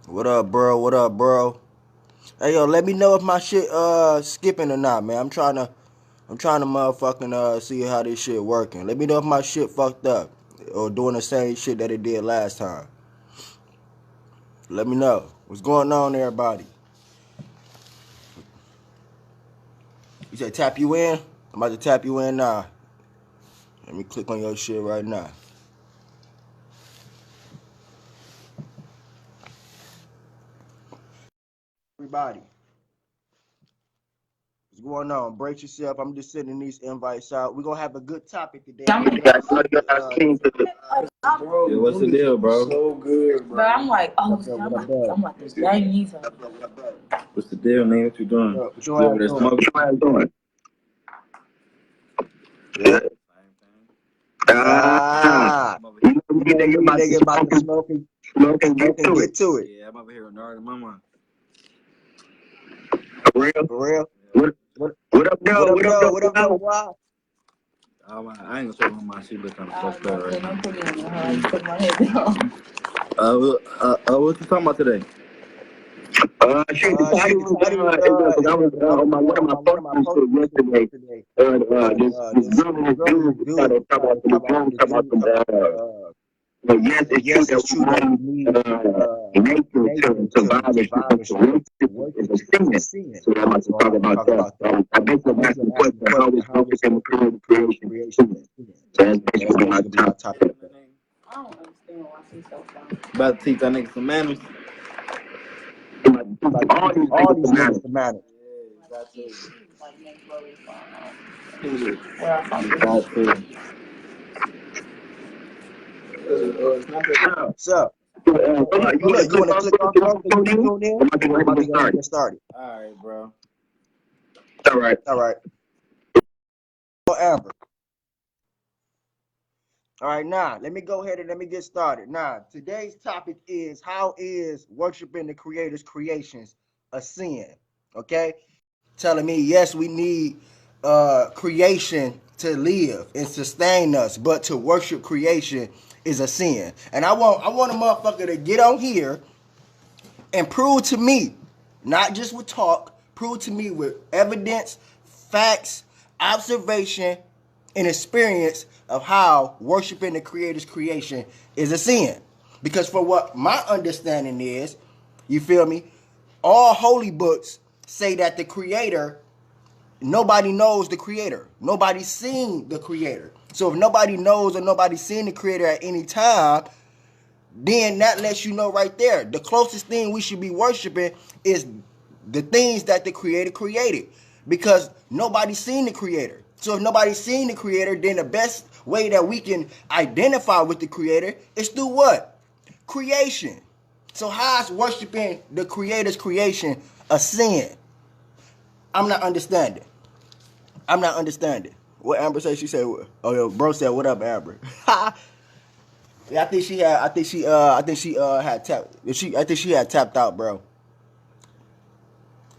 What up, bro? What up, bro? Hey, yo, let me know if my shit skipping or not, man. I'm trying to motherfucking see how this shit working. Let me know if my shit fucked up or doing the same shit that it did last time. Let me know. What's going on, everybody? You said tap you in? I'm about to tap you in now. Let me click on your shit right now. Everybody, what's going on? Brace yourself. I'm just sending these invites out. We're gonna have a good topic today. I'm like, Yeah, what's the deal, bro? so good, bro. But I'm like, oh, What's up? I'm What up, like, bro? I'm like, this guy needs something. What's the deal, man? What you doing? What You your over ass there doing? smoking? Yeah. Ah, I'm over You here. know, you you nigga about to smoke and get to it. get to it. Yeah, I'm over here with Nard and Mama. For real? For real? What, What what up, what though? up, What up, though? though? What up, though, boy? I ain't gonna show my shit, but I'm I fucked was up like, right don't now. put me on the hard. You put my head down. What you talking about today? Shit, the title Shit, the title is because I was I was on my one of my one of posts my and posts shit yesterday. yesterday. This girl and this dude started talking about some dude, talking about some, but yes, it's true Yes, that it's true that we we need need nature to nature to survive and shit, survive but and to shit, but worship is worship a is a sin. sin. So I'm about to So I'm talk about to about talk that. about that. I basically I asked basically the asked the question, how question, is how is worship in the worship in the creation creation sin? sin? So that's So that's basically my basically my topic. topic. I don't understand why she's so funny. About to teach that nigga some manners. About to All teach these all niggas these to niggas matter. the manners. Got to. She's like next level fun. Who Where I from? got to. Yeah. What's up? You want to You click want to on click something off so of you it so can you tune can in? tune in? I'm about to go I'm ahead and about to get go ahead and started. get started. Alright, bro. All right. All right. Oh, Amber. All right, now let me go ahead and let me get started. Now, today's topic is how is worshiping the Creator's creations a sin? Okay, telling me yes, we need creation to live and sustain us, but to worship creation is a sin. And I want a motherfucker to get on here and prove to me, not just with talk, prove to me with evidence, facts, observation, and experience of how worshiping the Creator's creation is a sin. Because for what my understanding is, you feel me? All holy books say that the Creator, nobody knows the Creator. Nobody's seen the Creator. So if nobody knows or nobody's seen the Creator at any time, then that lets you know right there the closest thing we should be worshiping is the things that the Creator created, because nobody's seen the Creator. So if nobody's seen the Creator, then the best way that we can identify with the Creator is through what? Creation. So how is worshiping the Creator's creation a sin? I'm not understanding. I'm not understanding. What Amber said, she said, oh, yo, bro said, what up, Amber? Yeah, I think she had tapped. I think she had tapped out, bro.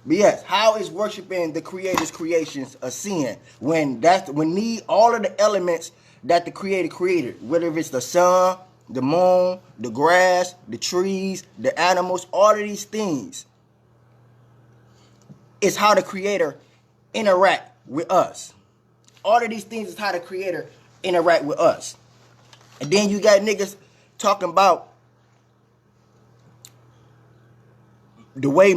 But yes, how is worshiping the Creator's creations a sin when need all of the elements that the Creator created, whether it's the sun, the moon, the grass, the trees, the animals, all of these things is how the Creator interact with us. All of these things is how the Creator interact with us. And then you got niggas talking about the way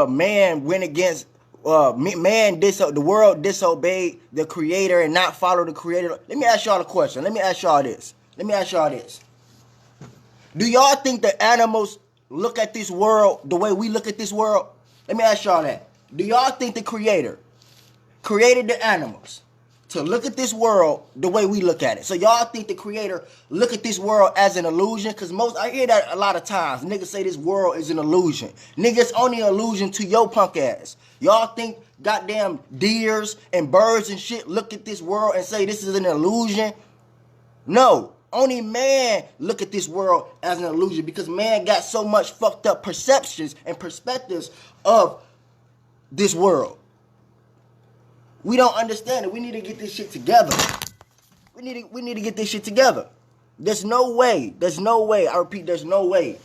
man went against the world disobeyed the Creator and not follow the Creator. Let me ask y'all a question. Let me ask y'all this. Do y'all think the animals look at this world the way we look at this world? Let me ask y'all that. Do y'all think the Creator created the animals to look at this world the way we look at it? So y'all think the Creator look at this world as an illusion? Because I hear that a lot of times. Niggas say this world is an illusion. Nigga, it's only an illusion to your punk ass. Y'all think goddamn deers and birds and shit look at this world and say this is an illusion? No. Only man look at this world as an illusion, because man got so much fucked up perceptions and perspectives of this world. We don't understand it. We need to get this shit together. We need to get this shit together. There's no way. I repeat, there's no way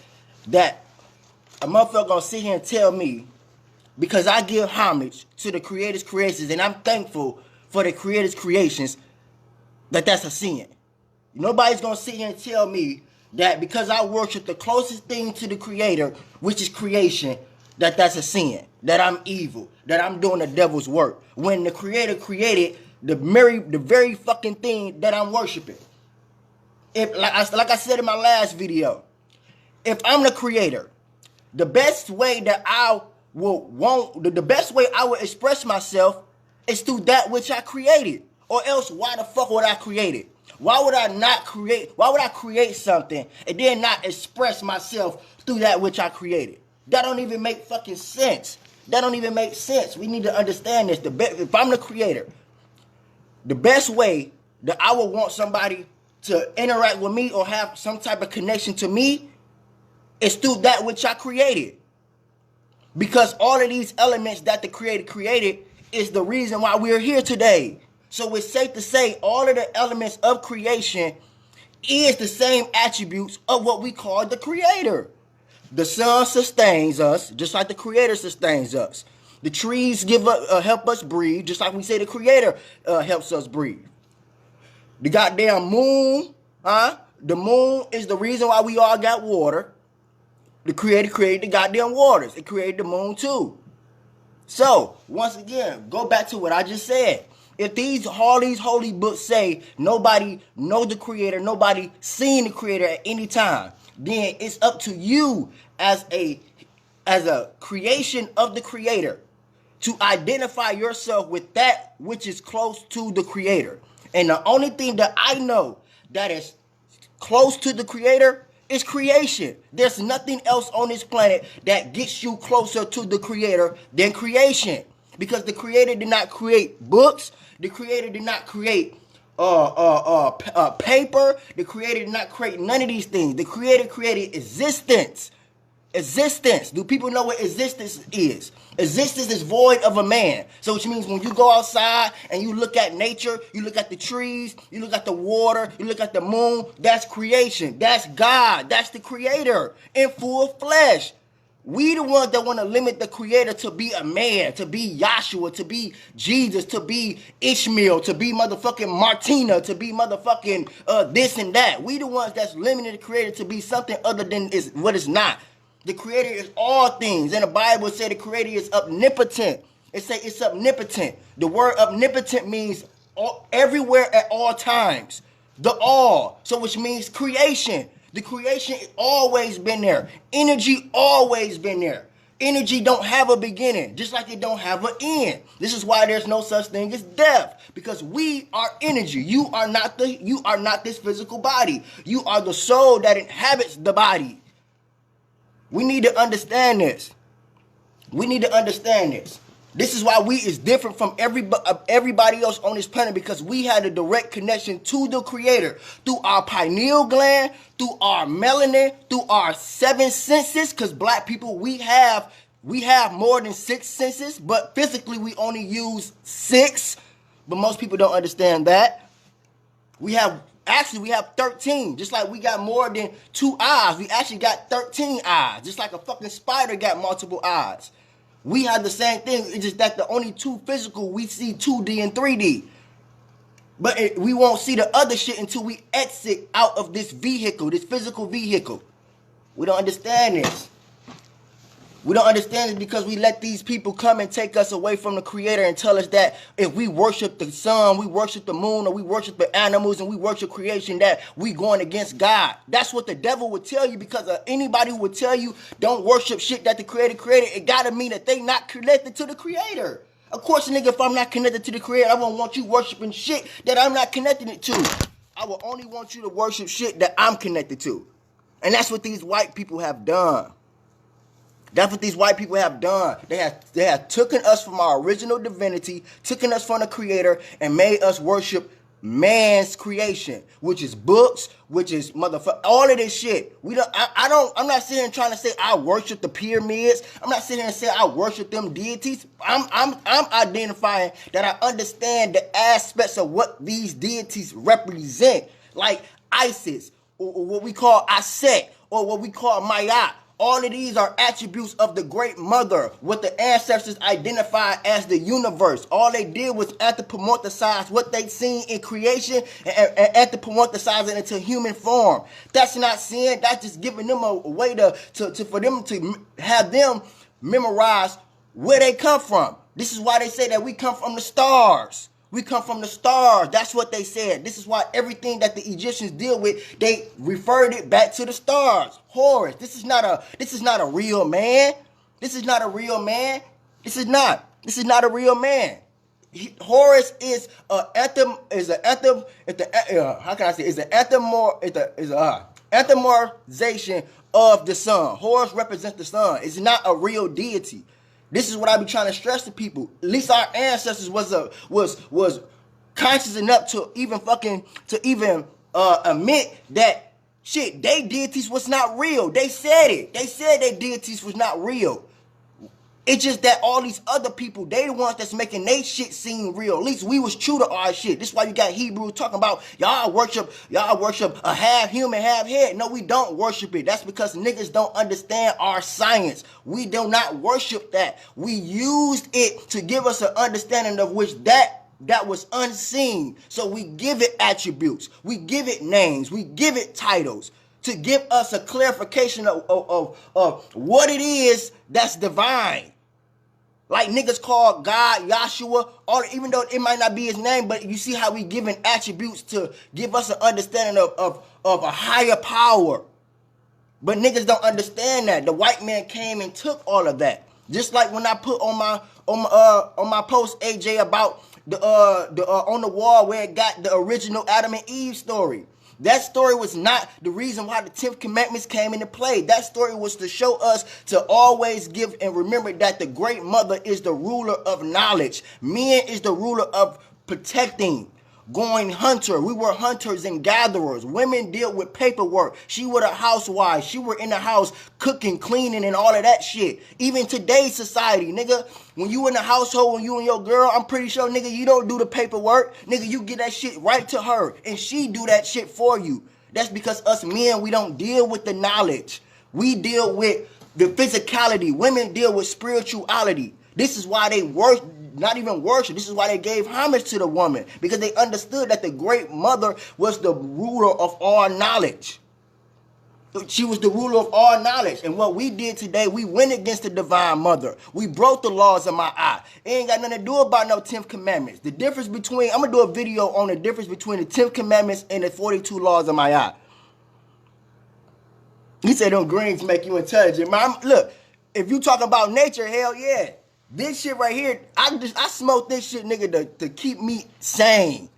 that a motherfucker gonna sit here and tell me, because I give homage to the Creator's creations and I'm thankful for the Creator's creations, that's a sin. Nobody's gonna sit here and tell me that because I worship the closest thing to the Creator, which is creation, that's a sin, that I'm evil, that I'm doing the devil's work. When the Creator created the very fucking thing that I'm worshiping. If like I said in my last video, if I'm the Creator, the best way that I the best way I would express myself is through that which I created. Or else, why the fuck would I create it? Why would I create something and then not express myself through that which I created? That don't even make fucking sense. That don't even make sense. We need to understand this. If I'm the Creator, the best way that I would want somebody to interact with me or have some type of connection to me is through that which I created. Because all of these elements that the Creator created is the reason why we're here today. So it's safe to say all of the elements of creation is the same attributes of what we call the Creator. The sun sustains us, just like the Creator sustains us. The trees help us breathe, just like we say the Creator helps us breathe. The goddamn moon, the moon is the reason why we all got water. The Creator created the goddamn waters. It created the moon too. So, once again, go back to what I just said. If all these holy books say nobody knows the Creator, nobody seen the Creator at any time, then it's up to you as a creation of the Creator to identify yourself with that which is close to the Creator. And the only thing that I know that is close to the Creator is creation. There's nothing else on this planet that gets you closer to the Creator than creation. Because the Creator did not create books. The Creator did not create paper. The Creator did not create none of these things. The Creator created existence. Existence. Do people know what existence is? Existence is void of a man. So which means when you go outside and you look at nature, you look at the trees, you look at the water, you look at the moon, that's creation. That's God. That's the Creator in full flesh. We the ones that want to limit the Creator to be a man, to be Yahshua, to be Jesus, to be Ishmael, to be motherfucking Martina, to be motherfucking this and that. We the ones that's limiting the Creator to be something other than what it's not. The Creator is all things. And the Bible says the Creator is omnipotent. It says it's omnipotent. The word omnipotent means everywhere at all times. The all. So which means creation. The creation has always been there. Energy always been there. Energy don't have a beginning, just like it don't have an end. This is why there's no such thing as death. Because we are energy. You are not this physical body. You are the soul that inhabits the body. We need to understand this. We need to understand this. This is why we is different from everybody else on this planet, because we had a direct connection to the Creator through our pineal gland, through our melanin, through our 7 senses. Because black people, we have more than 6 senses, but physically we only use 6. But most people don't understand that. We have 13. Just like we got more than 2 eyes, we actually got 13 eyes. Just like a fucking spider got multiple eyes. We have the same thing. It's just that the only 2 physical, we see 2D and 3D. But we won't see the other shit until we exit out of this vehicle, this physical vehicle. We don't understand this. We don't understand it because we let these people come and take us away from the Creator and tell us that if we worship the sun, we worship the moon, or we worship the animals and we worship creation, that we going against God. That's what the devil would tell you, because anybody who would tell you don't worship shit that the Creator created, it gotta mean that they not connected to the Creator. Of course, nigga, if I'm not connected to the Creator, I won't want you worshiping shit that I'm not connected to. I will only want you to worship shit that I'm connected to. And that's what these white people have done. That's what these white people have done. They have taken us from our original divinity, taken us from the Creator, and made us worship man's creation, which is books, which is motherfucker, all of this shit. I'm not sitting here trying to say I worship the pyramids. I'm not sitting here and saying I worship them deities. I'm identifying that I understand the aspects of what these deities represent, like Isis, or what we call Aset, or what we call Mayat, All of these are attributes of the great mother, what the ancestors identified as the universe. All they did was anthropomorphize what they seen in creation and anthropomorphize it into human form. That's not sin. That's just giving them a way for them to have them memorize where they come from. This is why they say that we come from the stars. We come from the stars. That's what they said. This is why everything that the Egyptians deal with, they referred it back to the stars. Horus. This is not a real man. This is not a real man. This is not a real man. Horus is an anthropomorphization of the sun. Horus represents the sun. It's not a real deity. This is what I be trying to stress to people. At least our ancestors was conscious enough to even admit that shit, they deities was not real. They said it. They said their deities was not real. It's just that all these other people, they the ones that's making they shit seem real. At least we was true to our shit. This is why you got Hebrews talking about y'all worship a half human, half head. No, we don't worship it. That's because niggas don't understand our science. We do not worship that. We used it to give us an understanding of which that was unseen. So we give it attributes. We give it names. We give it titles to give us a clarification of what it is that's divine. Like niggas call God Yahshua, or even though it might not be his name, but you see how we giving attributes to give us an understanding of a higher power. But niggas don't understand that. The white man came and took all of that. Just like when I put on my post, AJ, about the on the wall where it got the original Adam and Eve story. That story was not the reason why the 10th commandments came into play. That story was to show us to always give and remember that the great mother is the ruler of knowledge. Men is the ruler of protecting, going hunter. We were hunters and gatherers. Women dealt with paperwork. She was a housewife. She were in the house cooking, cleaning, and all of that shit. Even today's society, nigga, when you in the household, when you and your girl, I'm pretty sure, nigga, you don't do the paperwork. Nigga, you get that shit right to her, and she do that shit for you. That's because us men, we don't deal with the knowledge. We deal with the physicality. Women deal with spirituality. This is why they not even worship. This is why they gave homage to the woman, because they understood that the great mother was the ruler of all knowledge. She was the ruler of all knowledge. And what we did today, we went against the divine mother. We broke the laws of my eye. It ain't got nothing to do about no 10th commandments. The difference between, I'm going to do a video on the difference between the 10th commandments and the 42 laws of my eye. He said them greens make you intelligent. Man, look, if you talk about nature, hell yeah. This shit right here, I smoke this shit, nigga, to keep me sane,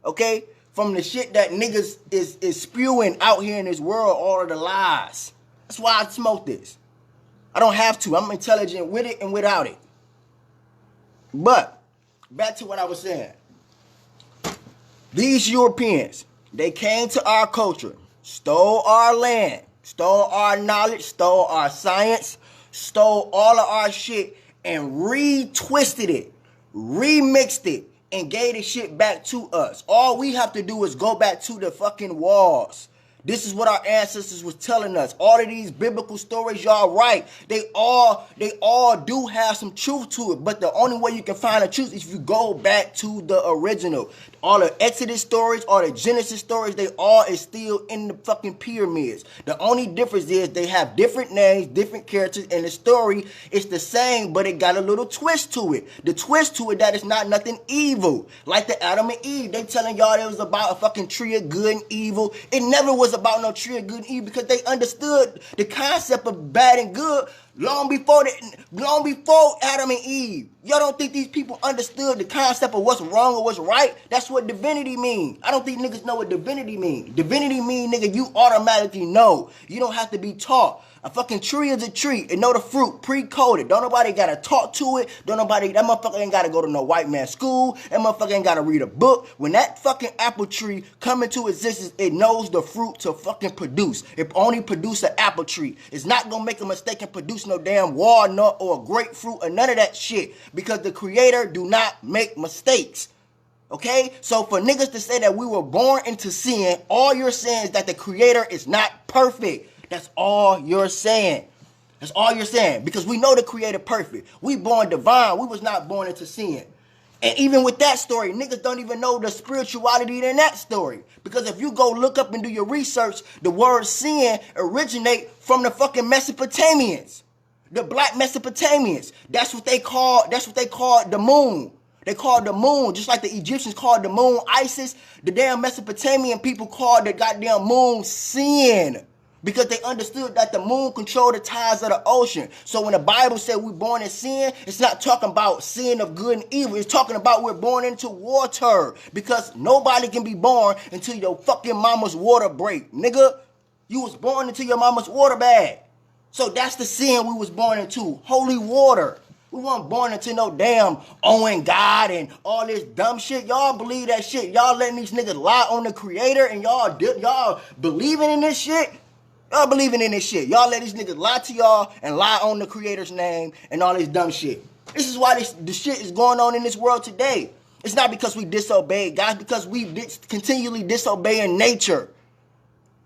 okay? From the shit that niggas is spewing out here in this world, all of the lies. That's why I smoke this. I don't have to. I'm intelligent with it and without it. But, back to what I was saying. These Europeans, they came to our culture, stole our land, stole our knowledge, stole our science, stole all of our shit, and retwisted it, remixed it, and gave the shit back to us. All we have to do is go back to the fucking walls. This is what our ancestors was telling us. All of these biblical stories, y'all right. They all do have some truth to it. But the only way you can find the truth is if you go back to the original. All the Exodus stories, all the Genesis stories, they all is still in the fucking pyramids. The only difference is they have different names, different characters, and the story is the same, but it got a little twist to it. The twist to it that is not nothing evil. Like the Adam and Eve, they telling y'all it was about a fucking tree of good and evil. It never was about no tree of good and evil because they understood the concept of bad and good long before Adam and Eve. Y'all don't think these people understood the concept of what's wrong or what's right? That's what divinity mean. I don't think niggas know what divinity mean. Divinity mean, nigga, you automatically know. You don't have to be taught. A fucking tree is a tree and know the fruit pre-coded. Don't nobody gotta talk to it. That motherfucker ain't gotta go to no white man school. That motherfucker ain't gotta read a book. When that fucking apple tree come into existence, it knows the fruit to fucking produce. It only produce an apple tree. It's not gonna make a mistake and produce no damn walnut or a grapefruit or none of that shit. Because the creator do not make mistakes. Okay? So for niggas to say that we were born into sin, all you're saying is that the creator is not perfect. That's all you're saying. That's all you're saying. Because we know the creator perfect. We born divine. We was not born into sin. And even with that story, niggas don't even know the spirituality in that story. Because if you go look up and do your research, the word sin originate from the fucking Mesopotamians. The black Mesopotamians. That's what they called the moon. They called the moon, just like the Egyptians called the moon Isis. The damn Mesopotamian people called the goddamn moon sin. Because they understood that the moon controlled the tides of the ocean. So when the Bible said we're born in sin, it's not talking about sin of good and evil. It's talking about we're born into water. Because nobody can be born until your fucking mama's water break. Nigga, you was born into your mama's water bag. So that's the sin we was born into. Holy water. We weren't born into no damn owing God and all this dumb shit. Y'all believe that shit. Y'all letting these niggas lie on the creator and y'all believing in this shit? Y'all believing in this shit. Y'all let these niggas lie to y'all and lie on the creator's name and all this dumb shit. This is why the shit is going on in this world today. It's not because we disobeyed God, because we continually disobeying nature.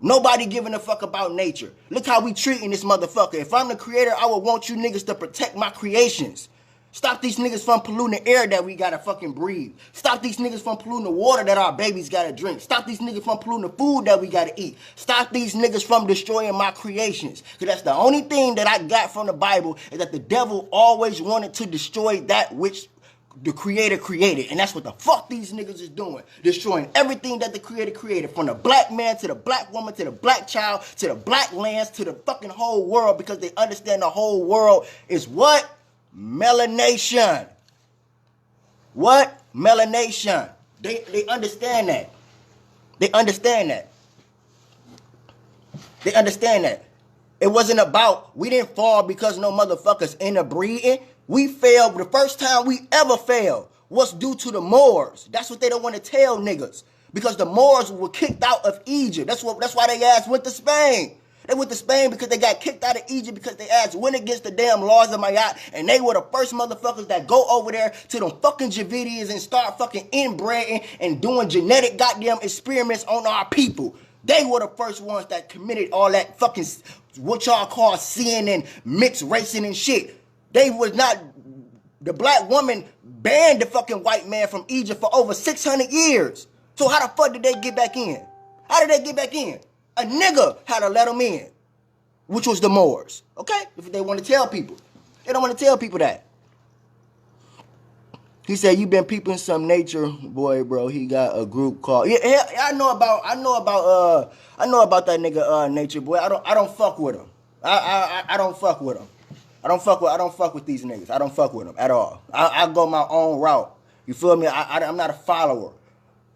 Nobody giving a fuck about nature. Look how we treating this motherfucker. If I'm the creator, I would want you niggas to protect my creations. Stop these niggas from polluting the air that we gotta fucking breathe. Stop these niggas from polluting the water that our babies gotta drink. Stop these niggas from polluting the food that we gotta eat. Stop these niggas from destroying my creations. Because that's the only thing that I got from the Bible, is that the devil always wanted to destroy that which the creator created. And that's what the fuck these niggas is doing. Destroying everything that the creator created. From the black man to the black woman to the black child to the black lands to the fucking whole world. Because they understand the whole world is what? Melanation. What? Melanation. They understand that. They understand that. They understand that. It wasn't about, we didn't fall because no motherfuckers interbreeding. We failed. The first time we ever failed was due to the Moors. That's what they don't want to tell niggas. Because the Moors were kicked out of Egypt. That's why they ass went to Spain. They went to Spain because they got kicked out of Egypt because they ass went against the damn laws of Mayat, and they were the first motherfuckers that go over there to them fucking Javidians and start fucking inbreeding and doing genetic goddamn experiments on our people. They were the first ones that committed all that fucking, what y'all call sin and mixed racing and shit. They was not, the black woman banned the fucking white man from Egypt for over 600 years. So how the fuck did they get back in? How did they get back in? A nigga had to let them in, which was the Moors. Okay? If they want to tell people. They don't want to tell people that. He said, you been peeping some nature, boy, bro. He got a group called. Yeah, I know about that nigga Nature Boy. I don't fuck with him. I don't fuck with him. I don't fuck with these niggas. I don't fuck with them at all. I go my own route. You feel me? I'm not a follower.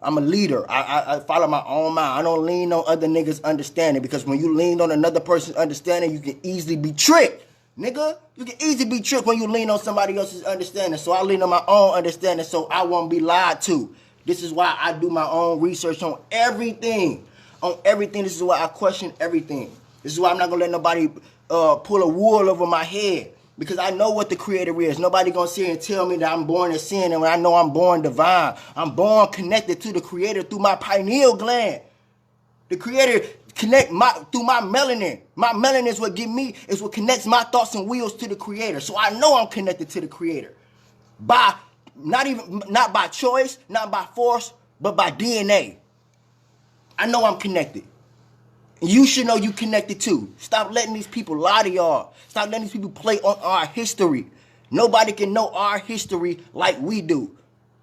I'm a leader. I follow my own mind. I don't lean on other niggas' understanding, because when you lean on another person's understanding, you can easily be tricked. Nigga, you can easily be tricked when you lean on somebody else's understanding. So I lean on my own understanding so I won't be lied to. This is why I do my own research on everything. On everything. This is why I question everything. This is why I'm not going to let nobody pull a wool over my head. Because I know what the creator is. Nobody gonna sit here and tell me that I'm born in sin, and I know I'm born divine. I'm born connected to the creator through my pineal gland. The creator connect through my melanin. My melanin is what connects my thoughts and wheels to the creator. So I know I'm connected to the creator. Not by choice, not by force, but by DNA. I know I'm connected. You should know you connected too. Stop letting these people lie to y'all. Stop letting these people play on our history. Nobody can know our history like we do.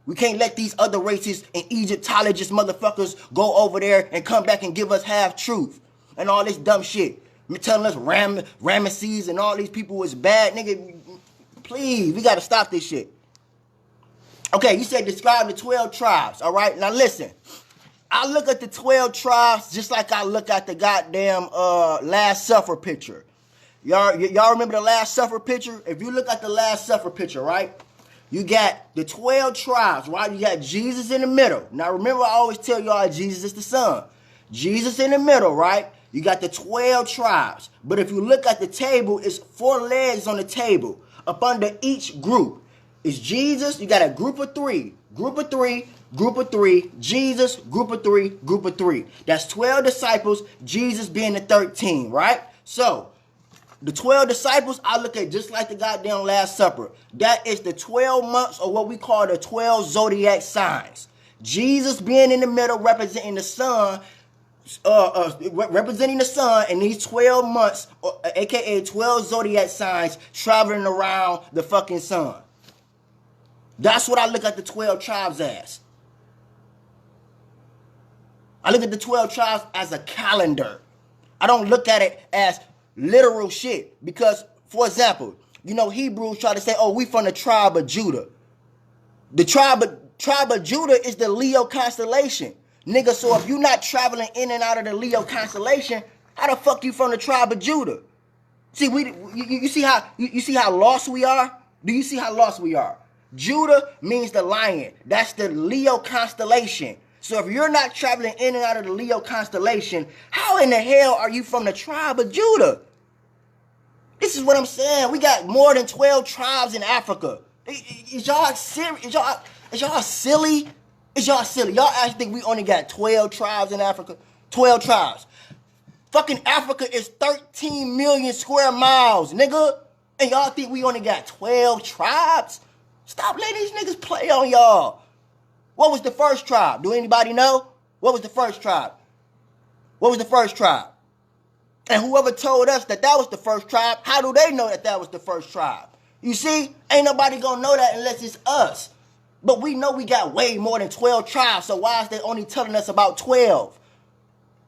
We can't let these other races and Egyptologist motherfuckers go over there and come back and give us half truth and all this dumb shit. Telling us Ramesses and all these people was bad. Nigga, please, we gotta stop this shit. Okay, you said describe the 12 tribes, all right? Now listen. I look at the 12 tribes just like I look at the goddamn Last Supper picture. Y'all remember the Last Supper picture? If you look at the Last Supper picture, right? You got the 12 tribes, right? You got Jesus in the middle. Now remember, I always tell y'all Jesus is the Son. Jesus in the middle, right? You got the 12 tribes. But if you look at the table, it's 4 legs on the table. Up under each group is Jesus. You got a group of 3. Group of 3. Group of 3, Jesus, group of 3, group of 3. That's 12 disciples, Jesus being the 13, right? So, The 12 disciples, I look at just like the goddamn Last Supper. That is the 12 months, or what we call the 12 zodiac signs. Jesus being in the middle, representing the sun, and these 12 months, aka 12 zodiac signs, traveling around the fucking sun. That's what I look at the 12 tribes as. I look at the 12 tribes as a calendar. I don't look at it as literal shit. Because, for example, you know, Hebrews try to say, oh, we from the tribe of Judah. The tribe of Judah is the Leo constellation. Nigga, so if you're not traveling in and out of the Leo constellation, how the fuck you from the tribe of Judah? See, you see how lost we are? Do you see how lost we are? Judah means the lion. That's the Leo constellation. So if you're not traveling in and out of the Leo constellation, how in the hell are you from the tribe of Judah? This is what I'm saying. We got more than 12 tribes in Africa. Is y'all serious? Is y'all silly? Is y'all silly? Y'all actually think we only got 12 tribes in Africa? 12 tribes. Fucking Africa is 13 million square miles, nigga. And y'all think we only got 12 tribes? Stop letting these niggas play on y'all. What was the first tribe? Do anybody know? What was the first tribe? What was the first tribe? And whoever told us that was the first tribe, how do they know that was the first tribe? You see, ain't nobody gonna know that unless it's us. But we know we got way more than 12 tribes, so why is they only telling us about 12?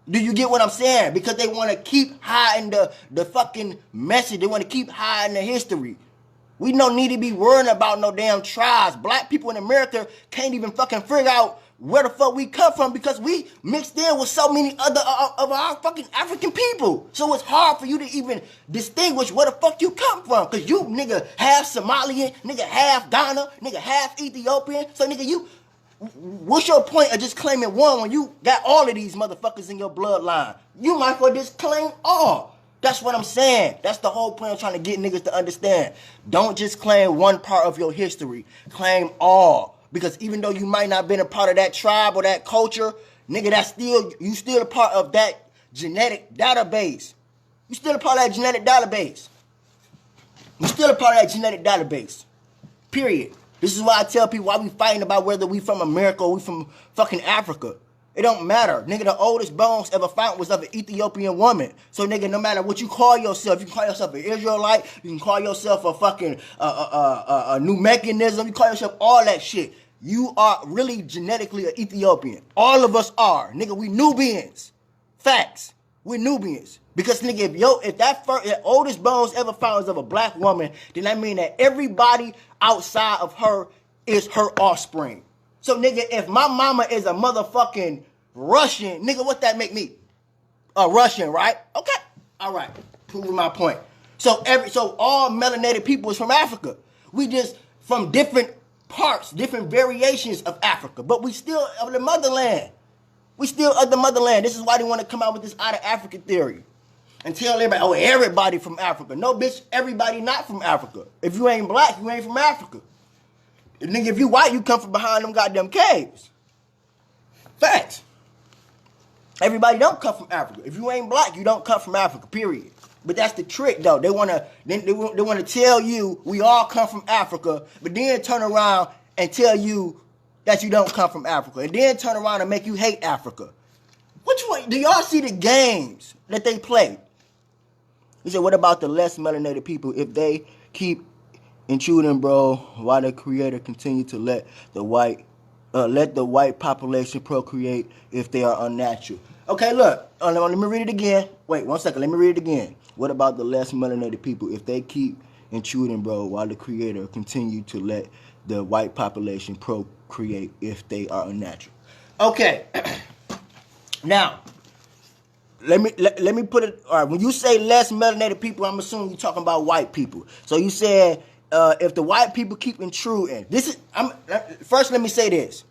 Do you get what I'm saying? Because they want to keep hiding the fucking message. They want to keep hiding the history. We don't need to be worrying about no damn tribes. Black people in America can't even fucking figure out where the fuck we come from because we mixed in with so many other of our fucking African people. So it's hard for you to even distinguish where the fuck you come from. Because you, nigga, half Somalian, nigga, half Ghana, nigga, half Ethiopian. So, nigga, you, what's your point of just claiming one when you got all of these motherfuckers in your bloodline? You might as well just claim all. That's what I'm saying. That's the whole point of trying to get niggas to understand. Don't just claim one part of your history. Claim all. Because even though you might not have been a part of that tribe or that culture, nigga, you still a part of that genetic database. You still a part of that genetic database. You still a part of that genetic database. Period. This is why I tell people why we fighting about whether we from America or we from fucking Africa. It don't matter. Nigga, the oldest bones ever found was of an Ethiopian woman. So, nigga, no matter what you call yourself, you can call yourself an Israelite, you can call yourself a fucking a new mechanism, you call yourself all that shit. You are really genetically an Ethiopian. All of us are. Nigga, we Nubians. Facts. We're Nubians. Because, nigga, if that oldest bones ever found was of a black woman, then that mean that everybody outside of her is her offspring. So, nigga, if my mama is a motherfucking Russian, nigga, what that make me? A Russian, right? Okay. All right. Proving my point. So all melanated people is from Africa. We just from different parts, different variations of Africa. But we still of the motherland. We still of the motherland. This is why they want to come out with this out of Africa theory. And tell everybody, oh, everybody from Africa. No, bitch, everybody not from Africa. If you ain't black, you ain't from Africa. Nigga, if you white, you come from behind them goddamn caves. Facts. Everybody don't come from Africa. If you ain't black, you don't come from Africa, period. But that's the trick, though. They wanna tell you we all come from Africa, but then turn around and tell you that you don't come from Africa. And then turn around and make you hate Africa. Which one? Do y'all see the games that they play? He said, what about the less melanated people if they keep intruding, bro? Why the creator continue to let the white population procreate if they are unnatural? Okay, look. Let me read it again. Wait, 1 second. Let me read it again. What about the less melanated people if they keep intruding, bro? Why the creator continue to let the white population procreate if they are unnatural? Okay. Now, let me put it. All right. When you say less melanated people, I'm assuming you're talking about white people. So you said if the white people keep intruding, first let me say this.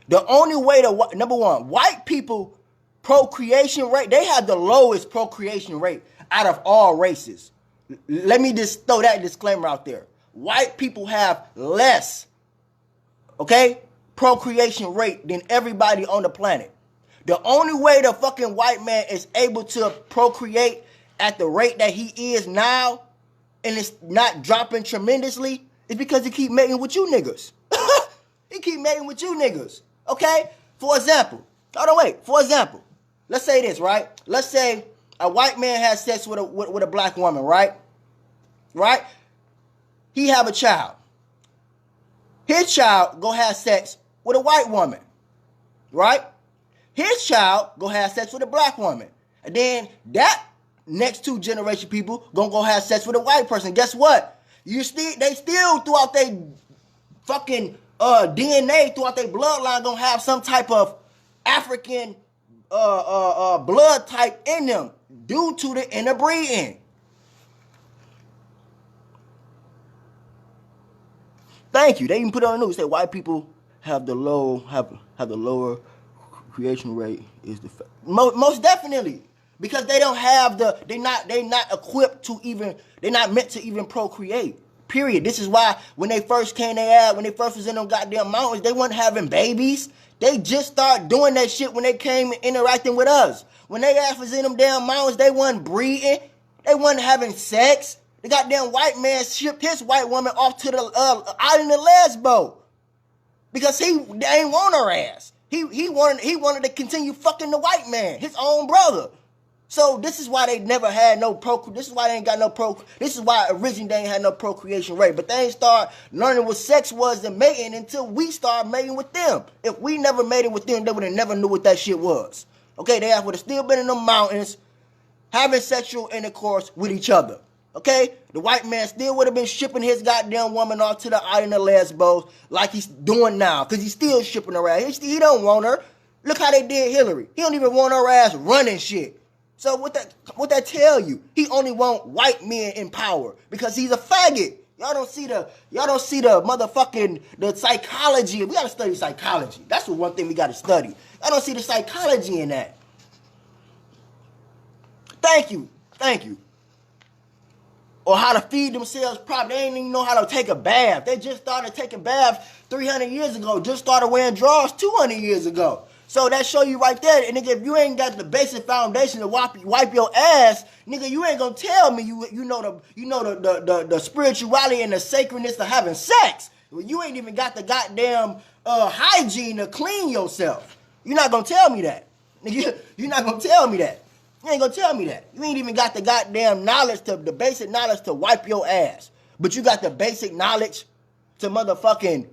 The only way to, number one, white people procreation rate, they have the lowest procreation rate out of all races. Let me just throw that disclaimer out there. White people have less, okay, procreation rate than everybody on the planet. The only way the fucking white man is able to procreate at the rate that he is now, and it's not dropping tremendously, is because he keep mating with you niggas. He keep mating with you niggas. Okay? For example, let's say this, right? Let's say a white man has sex with a black woman, right? Right? He have a child. His child go have sex with a white woman, right? His child go have sex with a black woman. And then that next 2 generation people gonna go have sex with a white person. Guess what? They still throughout their fucking DNA, throughout their bloodline, gonna have some type of African blood type in them due to the interbreeding. Thank you. They even put it on the news. Say white people have the lower creation rate. Is the most definitely, because they don't have they not equipped to even, they're not meant to even procreate. Period. This is why when they first came when they first was in them goddamn mountains, they weren't having babies. They just started doing that shit when they came interacting with us. When they ass was in them damn mountains, they wasn't breeding. They wasn't having sex. The goddamn white man shipped his white woman off to the island of Lesbo because they ain't want her ass. He wanted to continue fucking the white man, his own brother. So this is why they never had no this is why they ain't got no this is why originally they ain't had no procreation rate. But they ain't start learning what sex was and mating until we started mating with them. If we never mated with them, they would have never knew what that shit was. Okay, they would have still been in the mountains having sexual intercourse with each other. Okay, the white man still would have been shipping his goddamn woman off to the island of Lesbos like he's doing now, because he's still shipping her ass. He don't want her. Look how they did Hillary. He don't even want her ass running shit. So what that tell you? He only want white men in power because he's a faggot. Y'all don't see the motherfucking the psychology. We gotta study psychology. That's the one thing we gotta study. I don't see the psychology in that. Thank you. Or how to feed themselves properly. They ain't even know how to take a bath. They just started taking baths 300 years ago. Just started wearing drawers 200 years ago. So that show you right there. And nigga, if you ain't got the basic foundation to wipe your ass, nigga, you ain't gonna tell me you know the spirituality and the sacredness of having sex. You ain't even got the goddamn hygiene to clean yourself. You're not gonna tell me that. Nigga, you're not gonna tell me that. You ain't gonna tell me that. You ain't even got the goddamn knowledge the basic knowledge to wipe your ass. But you got the basic knowledge to motherfucking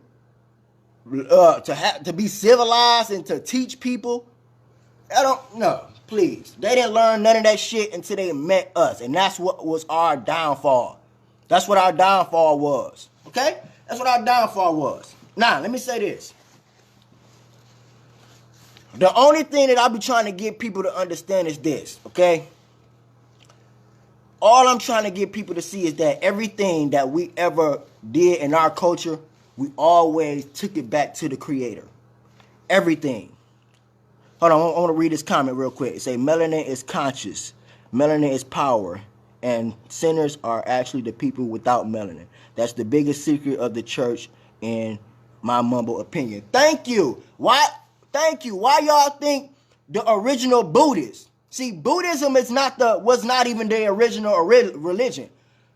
to be civilized and to teach people. Please. They didn't learn none of that shit until they met us. And that's what was our downfall. That's what our downfall was. Okay? That's what our downfall was. Now, let me say this. The only thing that I be trying to get people to understand is this, okay? All I'm trying to get people to see is that everything that we ever did in our culture, we always took it back to the creator. Everything. Hold on, I want to read this comment real quick. It say, melanin is conscious, melanin is power, and sinners are actually the people without melanin. That's the biggest secret of the church in my humble opinion. Thank you. Why? Thank you. Why y'all think the original Buddhists? See, Buddhism was not even the original religion.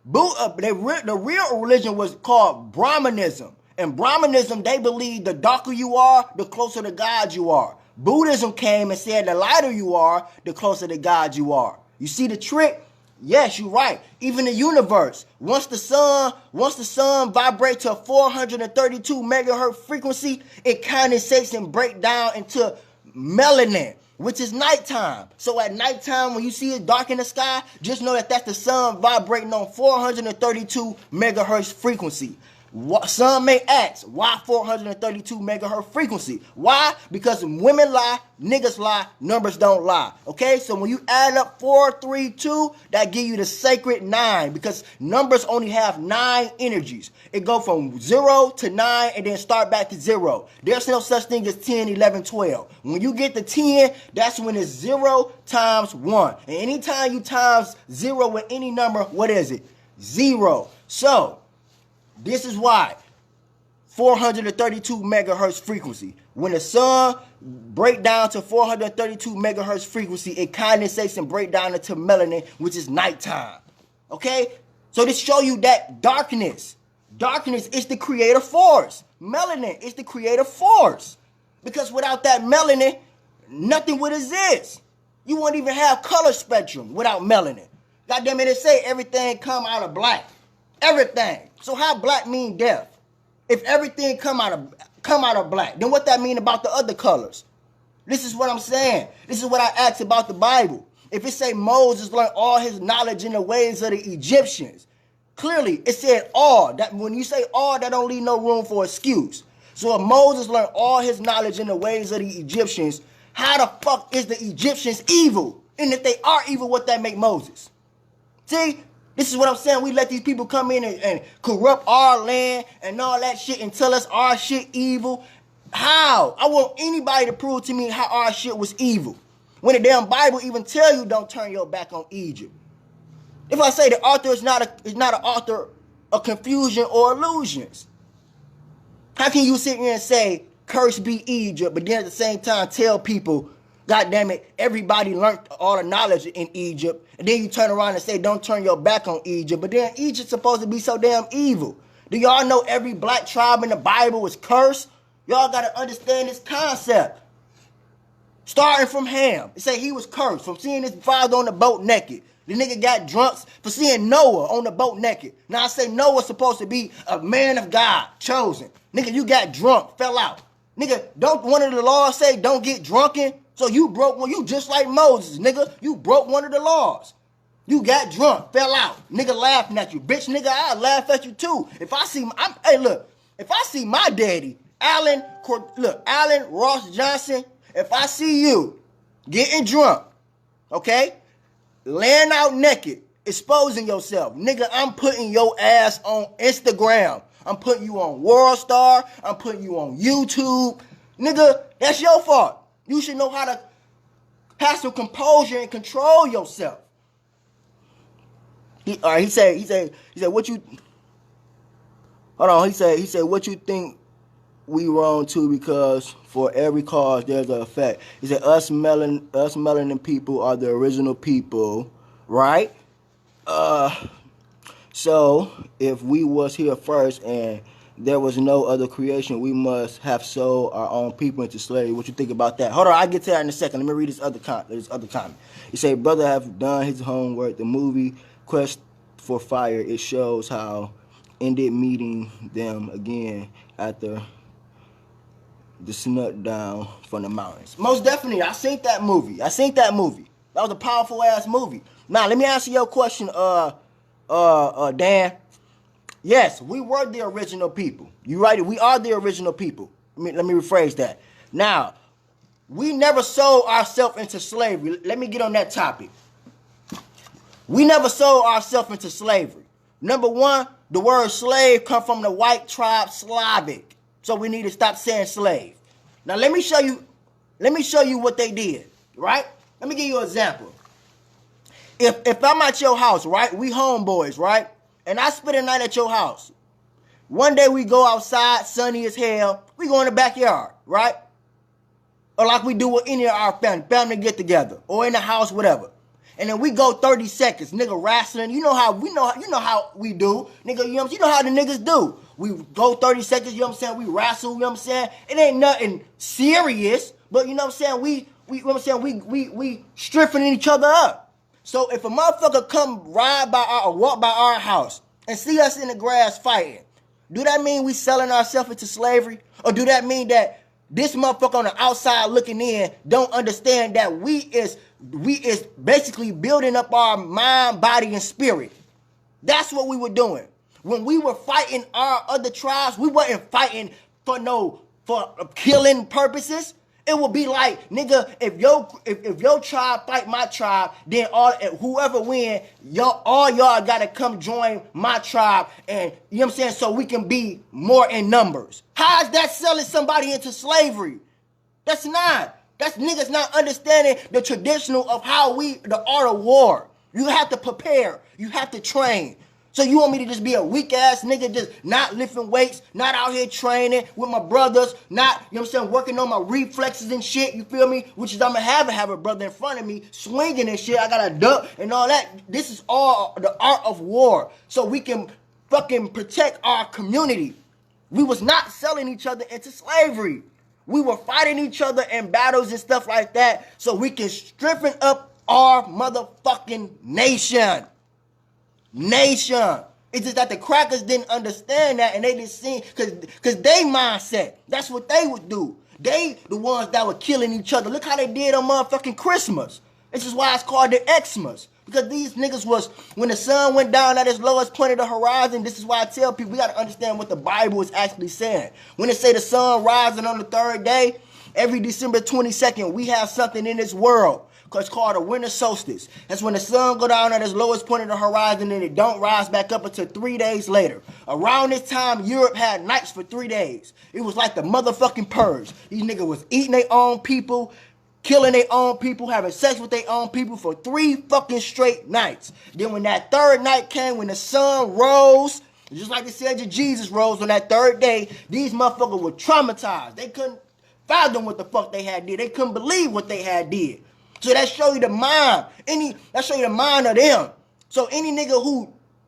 The real religion was called Brahmanism. And Brahmanism, they believe the darker you are, the closer to God you are. Buddhism came and said the lighter you are, the closer to God you are. You see the trick? Yes, you're right. Even the universe, once the sun vibrates to a 432 megahertz frequency, it condensates and breaks down into melanin, which is nighttime. So at nighttime, when you see it dark in the sky, just know that that's the sun vibrating on 432 megahertz frequency. Some may ask, why 432 megahertz frequency? Why? Because women lie, niggas lie, numbers don't lie. Okay, so when you add up 432, that give you the sacred 9, because numbers only have 9 energies. It go from 0 to 9 and then start back to 0. There's no such thing as 10, 11, 12. When you get to 10, that's when it's 0 times 1. And anytime you times 0 with any number, what is it? 0. So this is why 432 megahertz frequency. When the sun break down to 432 megahertz frequency, it condensates and break down into melanin, which is nighttime. Okay? So this show you that darkness is the creative force. Melanin is the creative force. Because without that melanin, nothing would exist. You won't even have color spectrum without melanin. Goddamn it, they say everything come out of black. Everything. So how black mean death? If everything come out of black, then what that mean about the other colors? This is what I'm saying. This is what I asked about the Bible. If it say Moses learned all his knowledge in the ways of the Egyptians, clearly it said all. That when you say all, that don't leave no room for excuse. So if Moses learned all his knowledge in the ways of the Egyptians, how the fuck is the Egyptians evil? And if they are evil, what that make Moses? See? This is what I'm saying. We let these people come in and corrupt our land and all that shit and tell us our shit evil. How? I want anybody to prove to me how our shit was evil. When the damn Bible even tell you don't turn your back on Egypt. If I say the author is not an author of confusion or illusions, how can you sit here and say, curse be Egypt, but then at the same time tell people, God damn it, everybody learned all the knowledge in Egypt, and then you turn around and say, don't turn your back on Egypt, but then Egypt's supposed to be so damn evil. Do y'all know every black tribe in the Bible was cursed? Y'all got to understand this concept. Starting from Ham, it say he was cursed from seeing his father on the boat naked. The nigga got drunk for seeing Noah on the boat naked. Now I say Noah's supposed to be a man of God, chosen. Nigga, you got drunk, fell out. Nigga, don't one of the laws say don't get drunken? So you broke one, you just like Moses, nigga. You broke one of the laws. You got drunk, fell out. Nigga laughing at you. Bitch, nigga, I'll laugh at you too. If I see, if I see my daddy, Alan Ross Johnson, if I see you getting drunk, okay, laying out naked, exposing yourself, nigga, I'm putting your ass on Instagram. I'm putting you on WorldStar. I'm putting you on YouTube. Nigga, that's your fault. You should know how to have some composure and control yourself. He said, what you, hold on, he said, what you think we wrong too, because for every cause there's an effect. He said, us melanin people are the original people, right? So if we was here first and there was no other creation, we must have sold our own people into slavery. What you think about that? Hold on, I'll get to that in a second. Let me read this other comment. He said, brother have done his homework. The movie Quest for Fire, it shows how ended meeting them again after the snuck down from the mountains. Most definitely, I seen that movie. That was a powerful ass movie. Now, let me answer your question, Dan. Yes, we were the original people. You right? We are the original people. Let me rephrase that. Now, we never sold ourselves into slavery. Let me get on that topic. We never sold ourselves into slavery. Number one, the word slave comes from the white tribe Slavic. So we need to stop saying slave. Now let me show you what they did, right? Let me give you an example. If I'm at your house, right? We homeboys, right? And I spend a night at your house. One day we go outside, sunny as hell. We go in the backyard, right? Or like we do with any of our family get together, or in the house, whatever. And then we go 30 seconds, nigga wrestling. You know how we do, nigga. You know how the niggas do. We go 30 seconds. You know what I'm saying? We wrestle. You know what I'm saying? It ain't nothing serious, but you know what I'm saying? We strengthening each other up. So if a motherfucker come walk by our house and see us in the grass fighting, do that mean we selling ourselves into slavery? Or do that mean that this motherfucker on the outside looking in don't understand that we is basically building up our mind, body, and spirit? That's what we were doing. When we were fighting our other tribes, we wasn't fighting for killing purposes. It would be like, nigga, if your tribe fight my tribe, then whoever win, all y'all gotta come join my tribe, and you know what I'm saying, so we can be more in numbers. How is that selling somebody into slavery? That's not. That's niggas not understanding the traditional of how the art of war. You have to prepare. You have to train. So you want me to just be a weak ass nigga, just not lifting weights, not out here training with my brothers, not, you know what I'm saying, working on my reflexes and shit, you feel me? Which is I'm gonna have a brother in front of me swinging and shit. I gotta duck and all that. This is all the art of war. So we can fucking protect our community. We was not selling each other into slavery. We were fighting each other in battles and stuff like that so we can strengthen up our motherfucking nation. It's just that the crackers didn't understand that and they didn't see, cause they mindset. That's what they would do. They the ones that were killing each other. Look how they did on motherfucking Christmas. This is why it's called the Xmas. Because these niggas was, when the sun went down at its lowest point of the horizon, this is why I tell people, we got to understand what the Bible is actually saying. When it say the sun rising on the third day, every December 22nd, we have something in this world. It's called a winter solstice. That's when the sun go down at its lowest point of the horizon and it don't rise back up until 3 days later. Around this time, Europe had nights for 3 days. It was like the motherfucking purge. These niggas was eating their own people, killing their own people, having sex with their own people for 3 fucking straight nights. Then when that third night came, when the sun rose, just like it said that Jesus rose on that third day, these motherfuckers were traumatized. They couldn't fathom what the fuck they had did. They couldn't believe what they had did. So that show you the mind. That show you the mind of them. So any nigga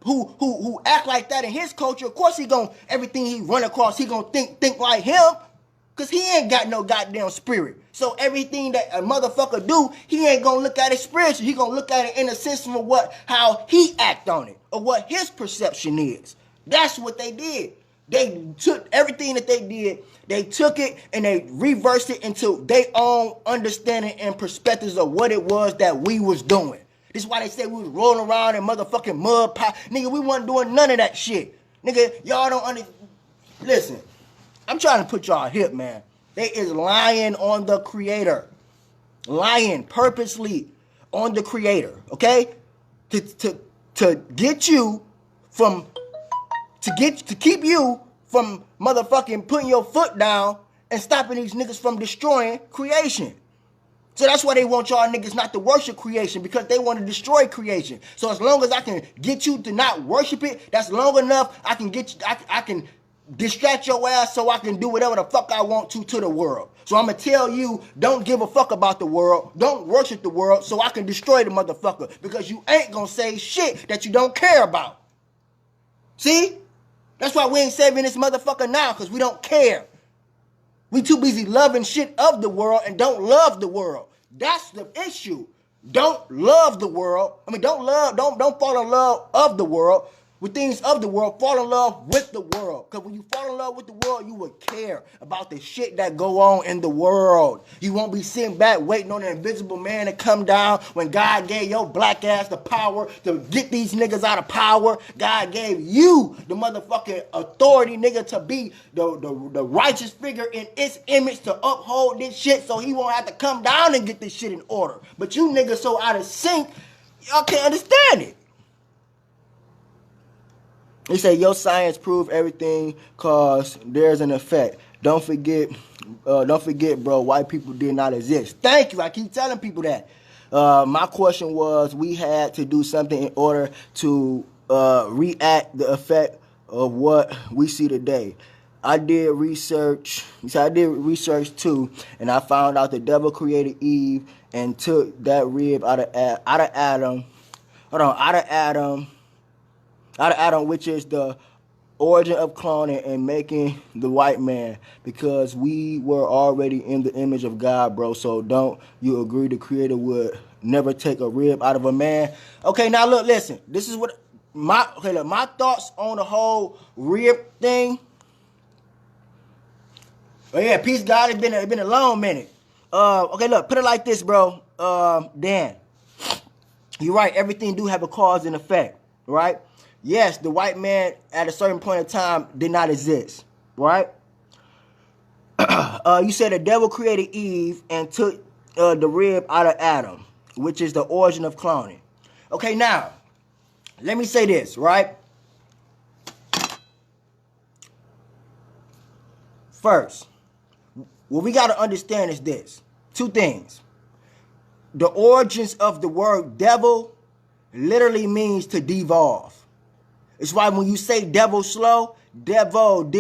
who act like that in his culture, of course he gonna, everything he run across, he gonna think like him. Cause he ain't got no goddamn spirit. So everything that a motherfucker do, he ain't gonna look at it spiritually. He gonna look at it in a sense of how he act on it, or what his perception is. That's what they did. They took everything that they did, they took it and they reversed it into their own understanding and perspectives of what it was that we was doing. This is why they say we was rolling around in motherfucking mud pie. Nigga, we wasn't doing none of that shit. Nigga, y'all don't listen, I'm trying to put y'all hip, man. They is lying on the creator. Lying purposely on the creator, okay? To get you from, to keep you from motherfucking putting your foot down and stopping these niggas from destroying creation. So that's why they want y'all niggas not to worship creation, because they want to destroy creation. So as long as I can get you to not worship it, that's long enough. I can get you, I can distract your ass so I can do whatever the fuck I want to the world. So I'm going to tell you, don't give a fuck about the world. Don't worship the world so I can destroy the motherfucker, because you ain't going to say shit that you don't care about. See? That's why we ain't saving this motherfucker now, because we don't care. We too busy loving shit of the world and don't love the world. That's the issue. Don't love the world. I mean, don't fall in love of the world with things of the world. Fall in love with the world. Because when you fall in love with the world, you would care about the shit that go on in the world. You won't be sitting back waiting on the invisible man to come down when God gave your black ass the power to get these niggas out of power. God gave you the motherfucking authority, nigga, to be the righteous figure in its image to uphold this shit so he won't have to come down and get this shit in order. But you niggas so out of sync, y'all can't understand it. He said, your science prove everything cause there's an effect. Don't forget, bro, white people did not exist. Thank you. I keep telling people that. My question was, we had to do something in order to react the effect of what we see today. I did research too, and I found out the devil created Eve and took that rib out of Adam. Out of Adam, which is the origin of cloning and making the white man, because we were already in the image of God, bro. So don't you agree the creator would never take a rib out of a man? Okay, now look, listen. This is what my thoughts on the whole rib thing. Oh yeah, peace God, it's been a long minute. Okay, look, put it like this, bro. Dan, you're right, everything do have a cause and effect, right? Yes, the white man at a certain point in time did not exist, right? You said the devil created Eve and took the rib out of Adam, which is the origin of cloning. Okay, now, let me say this, right? First, what we got to understand is this. 2 things. The origins of the word devil literally means to devolve. It's why when you say devil slow, devolve.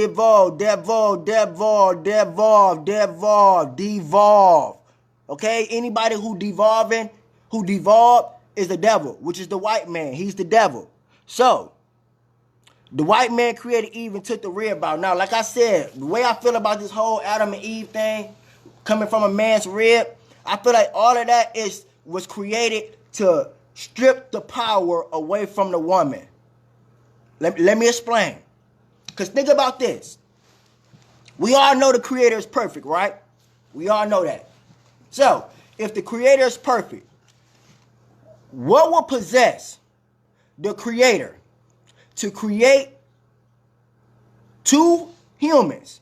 Okay? Anybody who devolved is the devil, which is the white man. He's the devil. So, the white man created Eve and took the rib out. Now, like I said, the way I feel about this whole Adam and Eve thing, coming from a man's rib, I feel like all of that was created to strip the power away from the woman. Let me explain. Because think about this. We all know the Creator is perfect, right? We all know that. So, if the Creator is perfect, what will possess the Creator to create two humans,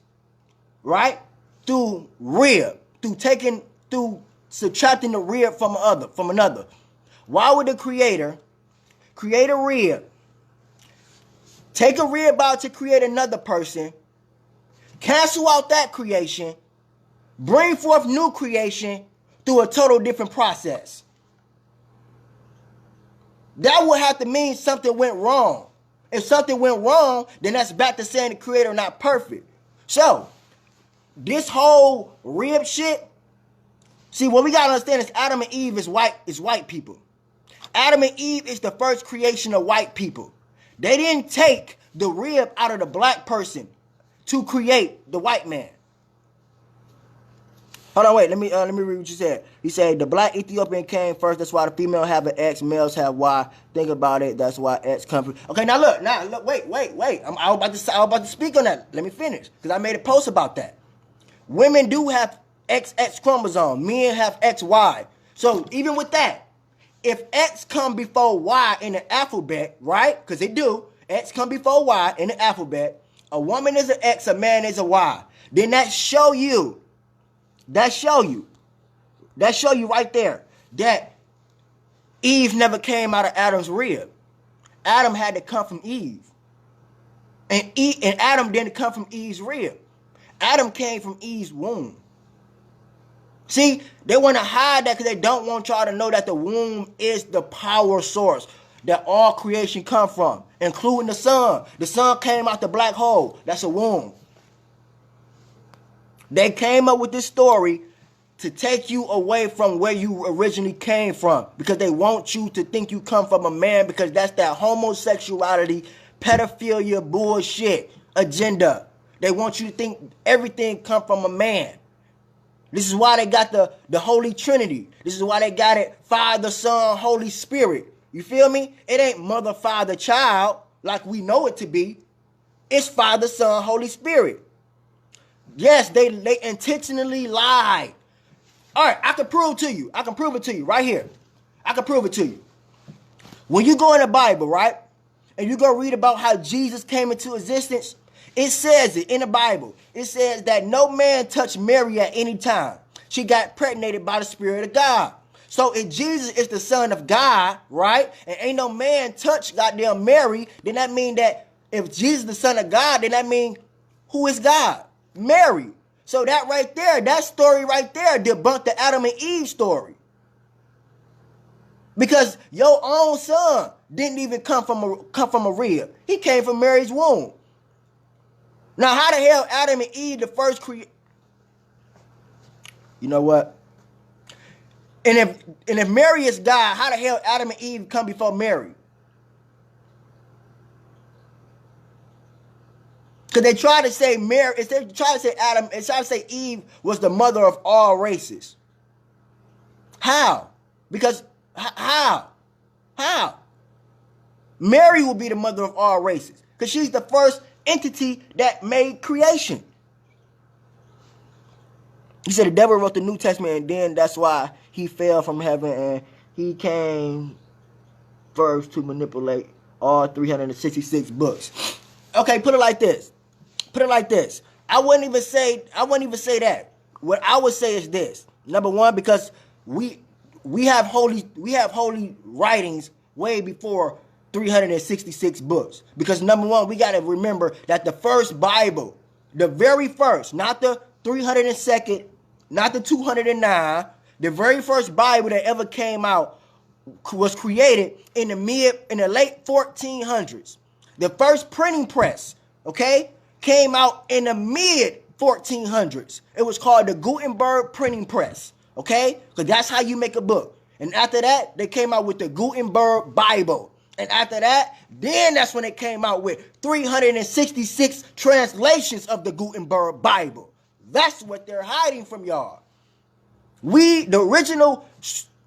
right? Through subtracting the rib from another. Why would the Creator create a rib, take a rib out to create another person, cancel out that creation, bring forth new creation through a total different process? That would have to mean something went wrong. If something went wrong, then that's back to saying the Creator not perfect. So, this whole rib shit, see, what we gotta understand is Adam and Eve is white people. Adam and Eve is the first creation of white people. They didn't take the rib out of the black person to create the white man. Hold on, wait. Let me read what you said. He said the black Ethiopian came first. That's why the female have an X, males have Y. Think about it. That's why X comes from. Okay, now look. Wait. I was about to speak on that. Let me finish because I made a post about that. Women do have XX chromosome. Men have XY. So even with that, if X come before Y in the alphabet, right? Because they do. X come before Y in the alphabet. A woman is an X, a man is a Y. Then that show you right there that Eve never came out of Adam's rib. Adam had to come from Eve. And Adam didn't come from Eve's rib. Adam came from Eve's womb. See, they want to hide that because they don't want y'all to know that the womb is the power source that all creation come from, including the sun. The sun came out the black hole. That's a womb. They came up with this story to take you away from where you originally came from because they want you to think you come from a man because that's that homosexuality, pedophilia bullshit agenda. They want you to think everything come from a man. This is why they got the Holy Trinity. This is why they got it Father, Son, Holy Spirit. You feel me? It ain't mother, father, child like we know it to be. It's Father, Son, Holy Spirit. Yes, they intentionally lied. All right, I can prove to you. I can prove it to you right here. I can prove it to you. When you go in the Bible, right, and you go read about how Jesus came into existence, it says it in the Bible. It says that no man touched Mary at any time. She got impregnated by the Spirit of God. So if Jesus is the Son of God, right, and ain't no man touched goddamn Mary, then that mean that if Jesus is the Son of God, then that mean who is God? Mary. So that right there, that story right there debunked the Adam and Eve story. Because your own son didn't even come from a rib. He came from Mary's womb. Now, how the hell Adam and Eve the first You know what? And if Mary is God, how the hell Adam and Eve come before Mary? Because they try to say Mary, they try to say Adam, they try to say Eve was the mother of all races. How? Because how? Mary will be the mother of all races because she's the first entity that made creation. He said the devil wrote the New Testament and then that's why he fell from heaven and he came first to manipulate all 366 books. Okay, put it like this. I wouldn't even say that. What I would say is this. Number one, because we have holy writings way before 366 books. Because number one, we got to remember that the first Bible, the very first, not the 302nd, not the 209, the very first Bible that ever came out was created in the late 1400s. The first printing press, okay, came out in the mid 1400s. It was called the Gutenberg printing press, okay? Because that's how you make a book. And after that, they came out with the Gutenberg Bible. And after that, then that's when they came out with 366 translations of the Gutenberg Bible. That's what they're hiding from y'all. The original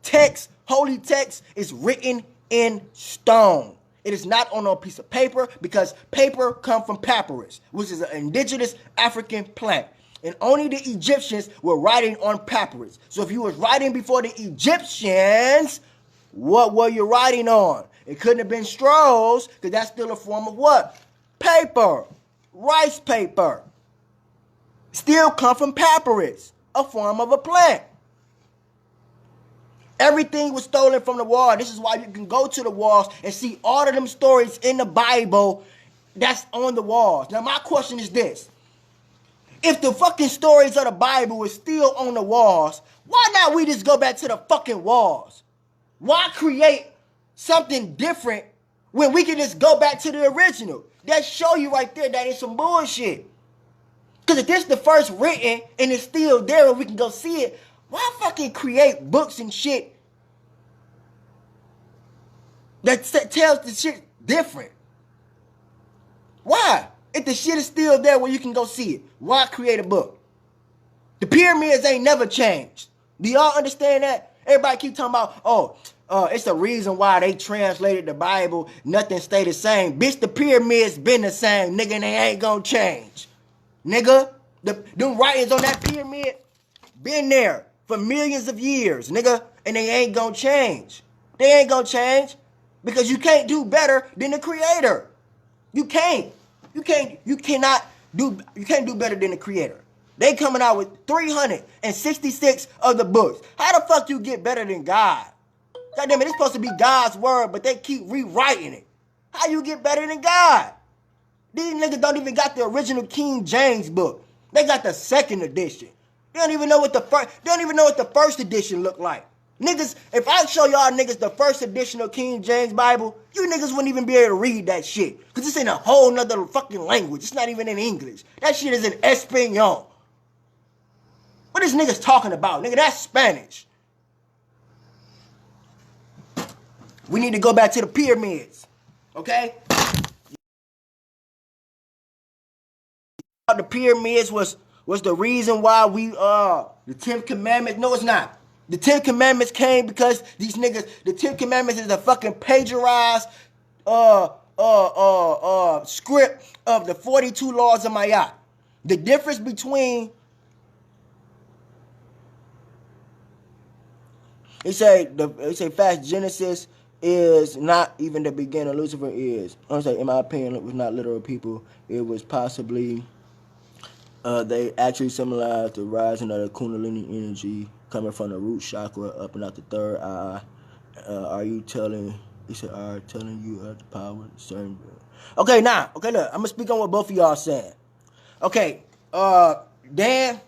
text, holy text, is written in stone. It is not on a piece of paper because paper comes from papyrus, which is an indigenous African plant. And only the Egyptians were writing on papyrus. So if you was writing before the Egyptians, what were you writing on? It couldn't have been scrolls because that's still a form of what? Paper. Rice paper. Still come from papyrus, a form of a plant. Everything was stolen from the wall. This is why you can go to the walls and see all of them stories in the Bible that's on the walls. Now, my question is this. If the fucking stories of the Bible is still on the walls, why not we just go back to the fucking walls? Why create something different when we can just go back to the original? That show you right there that it's some bullshit. Because if this is the first written and it's still there and we can go see it, why fucking create books and shit that tells the shit different? Why? If the shit is still there where you can go see it, why create a book? The pyramids ain't never changed. Do y'all understand that? Everybody keep talking about, it's the reason why they translated the Bible. Nothing stay the same. Bitch, the pyramids been the same, nigga, and they ain't gonna change. Nigga, them writings on that pyramid been there for millions of years, nigga, and they ain't gonna change. They ain't gonna change because you can't do better than the creator. You can't. You can't do better than the creator. They coming out with 366 of the books. How the fuck you get better than God? God damn it, it's supposed to be God's word, but they keep rewriting it. How you get better than God? These niggas don't even got the original King James book. They got the second edition. They don't even know what the first edition looked like. Niggas, if I show y'all niggas the first edition of King James Bible, you niggas wouldn't even be able to read that shit. Because it's in a whole nother fucking language. It's not even in English. That shit is in Espanol. What is niggas talking about? Nigga, that's Spanish. We need to go back to the pyramids. Okay? The pyramids was the reason why the 10 Commandments. No, it's not. The 10 Commandments came because these niggas, the 10 Commandments is a fucking plagiarized script of the 42 laws of Ma'at. The difference between they say fast Genesis is not even the beginning. Lucifer is. I'm saying, in my opinion, it was not literal people. It was possibly they actually symbolize the rising of the Kundalini energy coming from the root chakra up and out the third eye. Are you telling? He said, "Are telling you the power certain." Okay, now, look, I'm gonna speak on what both of y'all saying. Okay, Dan,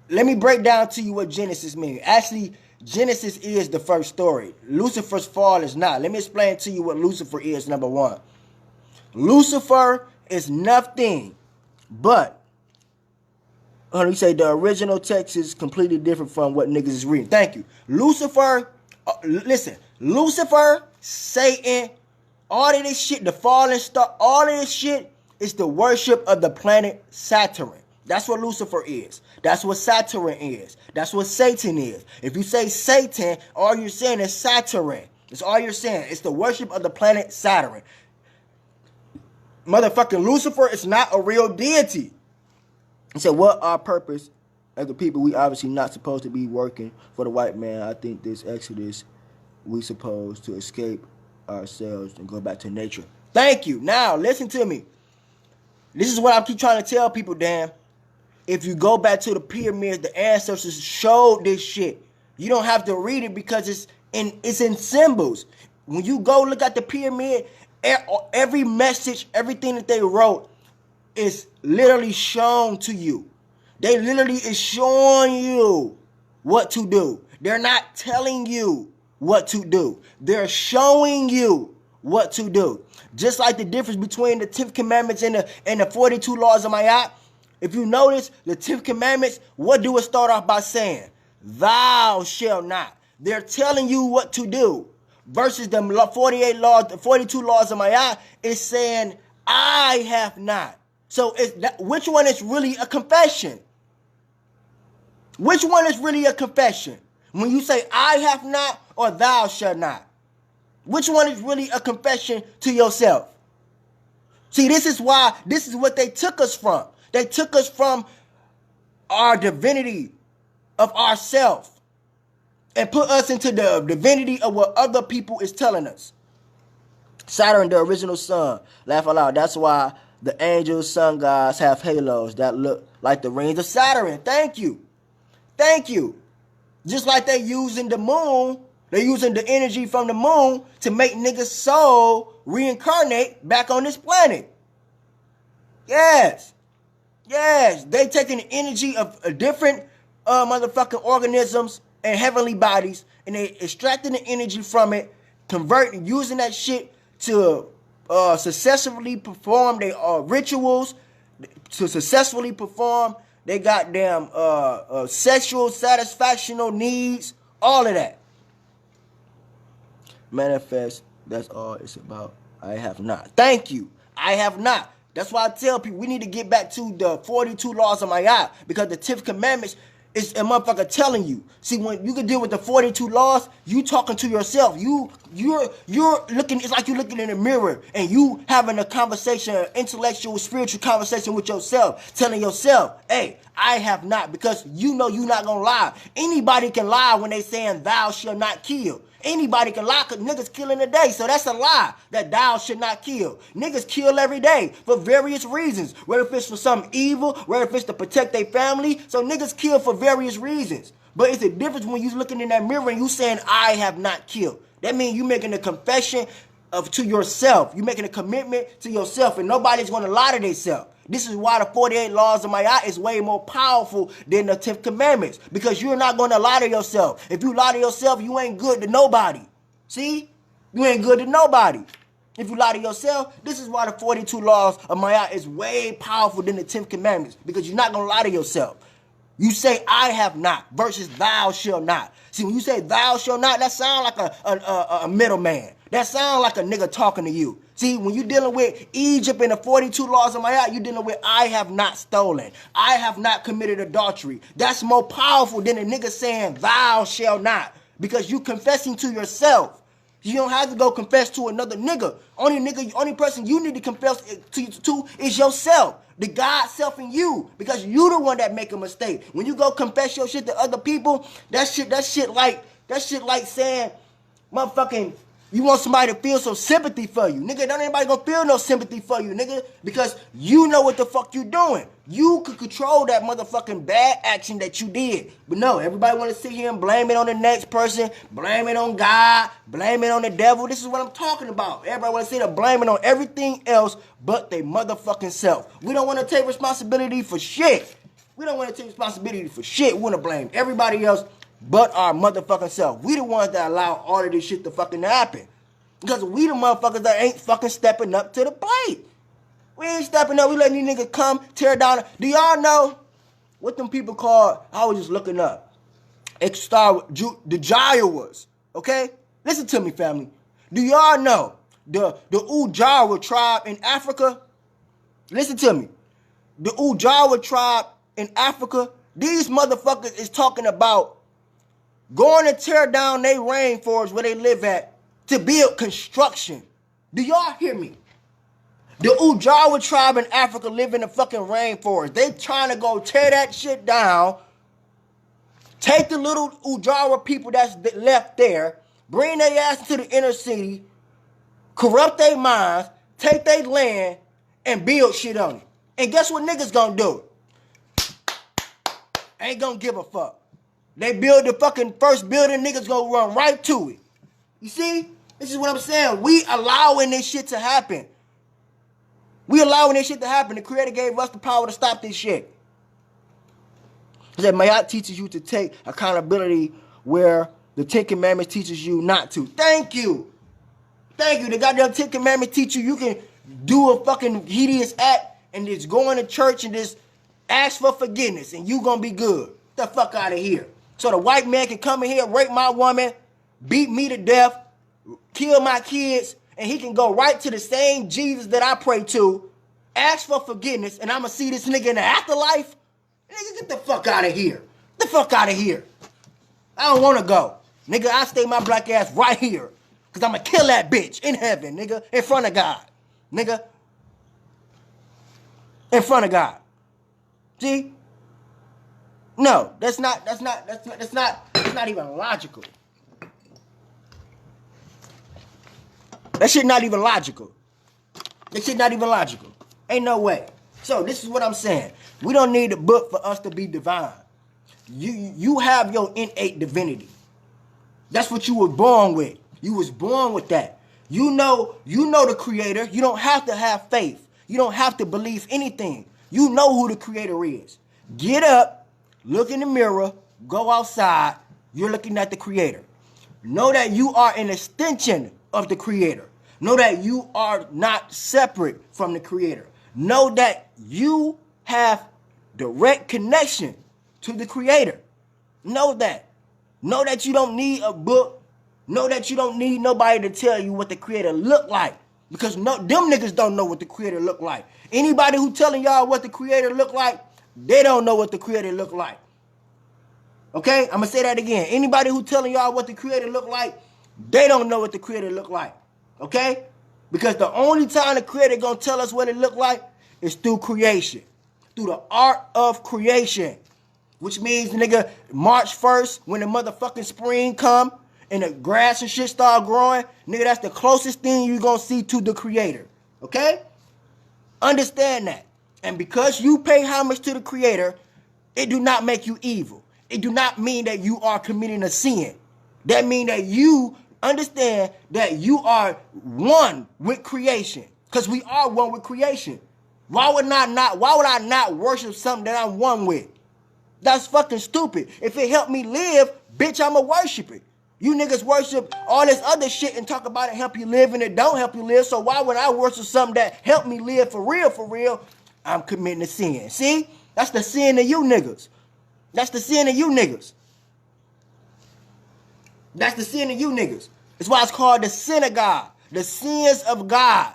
let me break down to you what Genesis means. Actually, Genesis is the first story. Lucifer's fall is not. Let me explain to you what Lucifer is. Number one, Lucifer is nothing but. You say the original text is completely different from what niggas is reading. Thank you. Lucifer, listen, Lucifer, Satan, all of this shit, the fallen star, all of this shit is the worship of the planet Saturn. That's what Lucifer is. That's what Saturn is. That's what Satan is. If you say Satan, all you're saying is Saturn. That's all you're saying. It's the worship of the planet Saturn. Motherfucking Lucifer is not a real deity. He said, what our purpose as the people? We obviously not supposed to be working for the white man. I think this Exodus, we supposed to escape ourselves and go back to nature. Thank you. Now, listen to me. This is what I keep trying to tell people, damn. If you go back to the pyramids, the ancestors showed this shit. You don't have to read it because it's in symbols. When you go look at the pyramid, every message, everything that they wrote, is literally shown to you. They literally is showing you what to do. They're not telling you what to do. They're showing you what to do. Just like the difference between the 10th commandments and the 42 laws of Ma'at. If you notice, the 10th commandments, what do it start off by saying? Thou shalt not. They're telling you what to do. Versus the 48 laws, the 42 laws of Ma'at is saying, I have not. So which one is really a confession? Which one is really a confession? When you say, I have not, or thou shalt not? Which one is really a confession to yourself? See, this is what they took us from. They took us from our divinity of ourself and put us into the divinity of what other people is telling us. Saturn, the original sun. Laugh out loud. That's why the angels, sun gods have halos that look like the rings of Saturn. Thank you. Thank you. Just like they using the moon, they using the energy from the moon to make niggas' soul reincarnate back on this planet. Yes. Yes. They taking the energy of different motherfucking organisms and heavenly bodies, and they extracting the energy from it, converting, using that shit to successfully perform their rituals, to successfully perform they goddamn sexual satisfactional needs, all of that. Manifest, that's all it's about. I have not. Thank you. I have not. That's why I tell people we need to get back to the 42 laws of Ma'at, because the 10th commandments is a motherfucker telling you. See, when you can deal with the 42 laws, you talking to yourself. You're looking, it's like you're looking in a mirror and you having a conversation, an intellectual, spiritual conversation with yourself, telling yourself, hey, I have not, because you know you're not gonna lie. Anybody can lie when they saying thou shalt not kill. Anybody can lie, because niggas killing today, so that's a lie, that thou should not kill. Niggas kill every day for various reasons, whether it's for something evil, whether it's to protect their family, so niggas kill for various reasons. But it's a difference when you looking in that mirror and you saying, I have not killed. That means you making a confession to yourself. You making a commitment to yourself, and nobody's going to lie to themselves. This is why the 48 laws of Ma'at is way more powerful than the 10th commandments, because you're not going to lie to yourself. If you lie to yourself, you ain't good to nobody. See? You ain't good to nobody. If you lie to yourself, this is why the 42 laws of Ma'at is way powerful than the 10th commandments, because you're not going to lie to yourself. You say, I have not, versus thou shalt not. See, when you say thou shalt not, that sound like a middleman. That sound like a nigga talking to you. See, when you're dealing with Egypt and the 42 laws of Ma'at, you're dealing with I have not stolen. I have not committed adultery. That's more powerful than a nigga saying thou shalt not, because you confessing to yourself. You don't have to go confess to another nigga. Only person you need to confess to is yourself. The God self in you, because you the one that make a mistake. When you go confess your shit to other people, that shit like saying, motherfucking, you want somebody to feel some sympathy for you. Nigga, not anybody gonna feel no sympathy for you, nigga, because you know what the fuck you doing. You could control that motherfucking bad action that you did. But no, everybody want to sit here and blame it on the next person, blame it on God, blame it on the devil. This is what I'm talking about. Everybody want to sit there blame it on everything else but they motherfucking self. We don't want to take responsibility for shit. We don't want to take responsibility for shit. We want to blame everybody else but our motherfucking self. We the ones that allow all of this shit to fucking happen. Because we the motherfuckers that ain't fucking stepping up to the plate. We ain't stepping up. We letting these niggas come, tear down. Do y'all know what them people called? I was just looking up. The Jawas. Okay? Listen to me, family. Do y'all know the Ujawa tribe in Africa? Listen to me. The Ujawa tribe in Africa, these motherfuckers is talking about going to tear down their rainforest where they live at to build construction. Do y'all hear me? The Ujawa tribe in Africa live in the fucking rainforest. They trying to go tear that shit down, take the little Ujawa people that's left there, bring their ass to the inner city, corrupt their minds, take their land, and build shit on it. And guess what niggas gonna do? Ain't gonna give a fuck. They build the fucking first building, niggas gonna run right to it. You see? This is what I'm saying. We allowing this shit to happen. We allowing this shit to happen. The Creator gave us the power to stop this shit. He said, Ma'at teaches you to take accountability where the 10 Commandments teaches you not to. Thank you. Thank you. The goddamn 10 Commandments teach you can do a fucking hideous act and just go into church and just ask for forgiveness and you gonna be good. Get the fuck out of here. So the white man can come in here, rape my woman, beat me to death, kill my kids, and he can go right to the same Jesus that I pray to, ask for forgiveness, and I'ma see this nigga in the afterlife? Nigga, get the fuck out of here. Get the fuck out of here. I don't wanna go. Nigga, I stay my black ass right here. Cause I'ma kill that bitch in heaven, nigga, in front of God. Nigga. In front of God. See? No, that's not even logical. That shit not even logical. That shit not even logical. Ain't no way. So this is what I'm saying. We don't need a book for us to be divine. You have your innate divinity. That's what you were born with. You was born with that. You know the creator. You don't have to have faith. You don't have to believe anything. You know who the creator is. Get up, look in the mirror, go outside. You're looking at the creator. Know that you are an extension of the creator. Know that you are not separate from the creator. Know that you have direct connection to the creator. Know that. Know that you don't need a book. Know that you don't need nobody to tell you what the creator look like. Because them niggas don't know what the creator look like. Anybody who telling y'all what the creator look like, they don't know what the creator look like. Okay? I'm going to say that again. Anybody who telling y'all what the creator look like, they don't know what the creator look like. Okay? Because the only time the creator going to tell us what it look like is through creation. Through the art of creation. Which means, nigga, March 1st, when the motherfucking spring come, and the grass and shit start growing, nigga, that's the closest thing you're gonna see to the creator. Okay? Understand that. And because you pay homage to the creator, it do not make you evil. It do not mean that you are committing a sin. That means that you understand that you are one with creation. Because we are one with creation. Why would I not worship something that I'm one with? That's fucking stupid. If it help me live, bitch, I'ma worship it. You niggas worship all this other shit and talk about it help you live and it don't help you live. So why would I worship something that help me live for real, for real? I'm committing a sin. See? That's the sin of you niggas. That's the sin of you niggas. That's the sin of you niggas. That's why it's called the synagogue. The sins of God.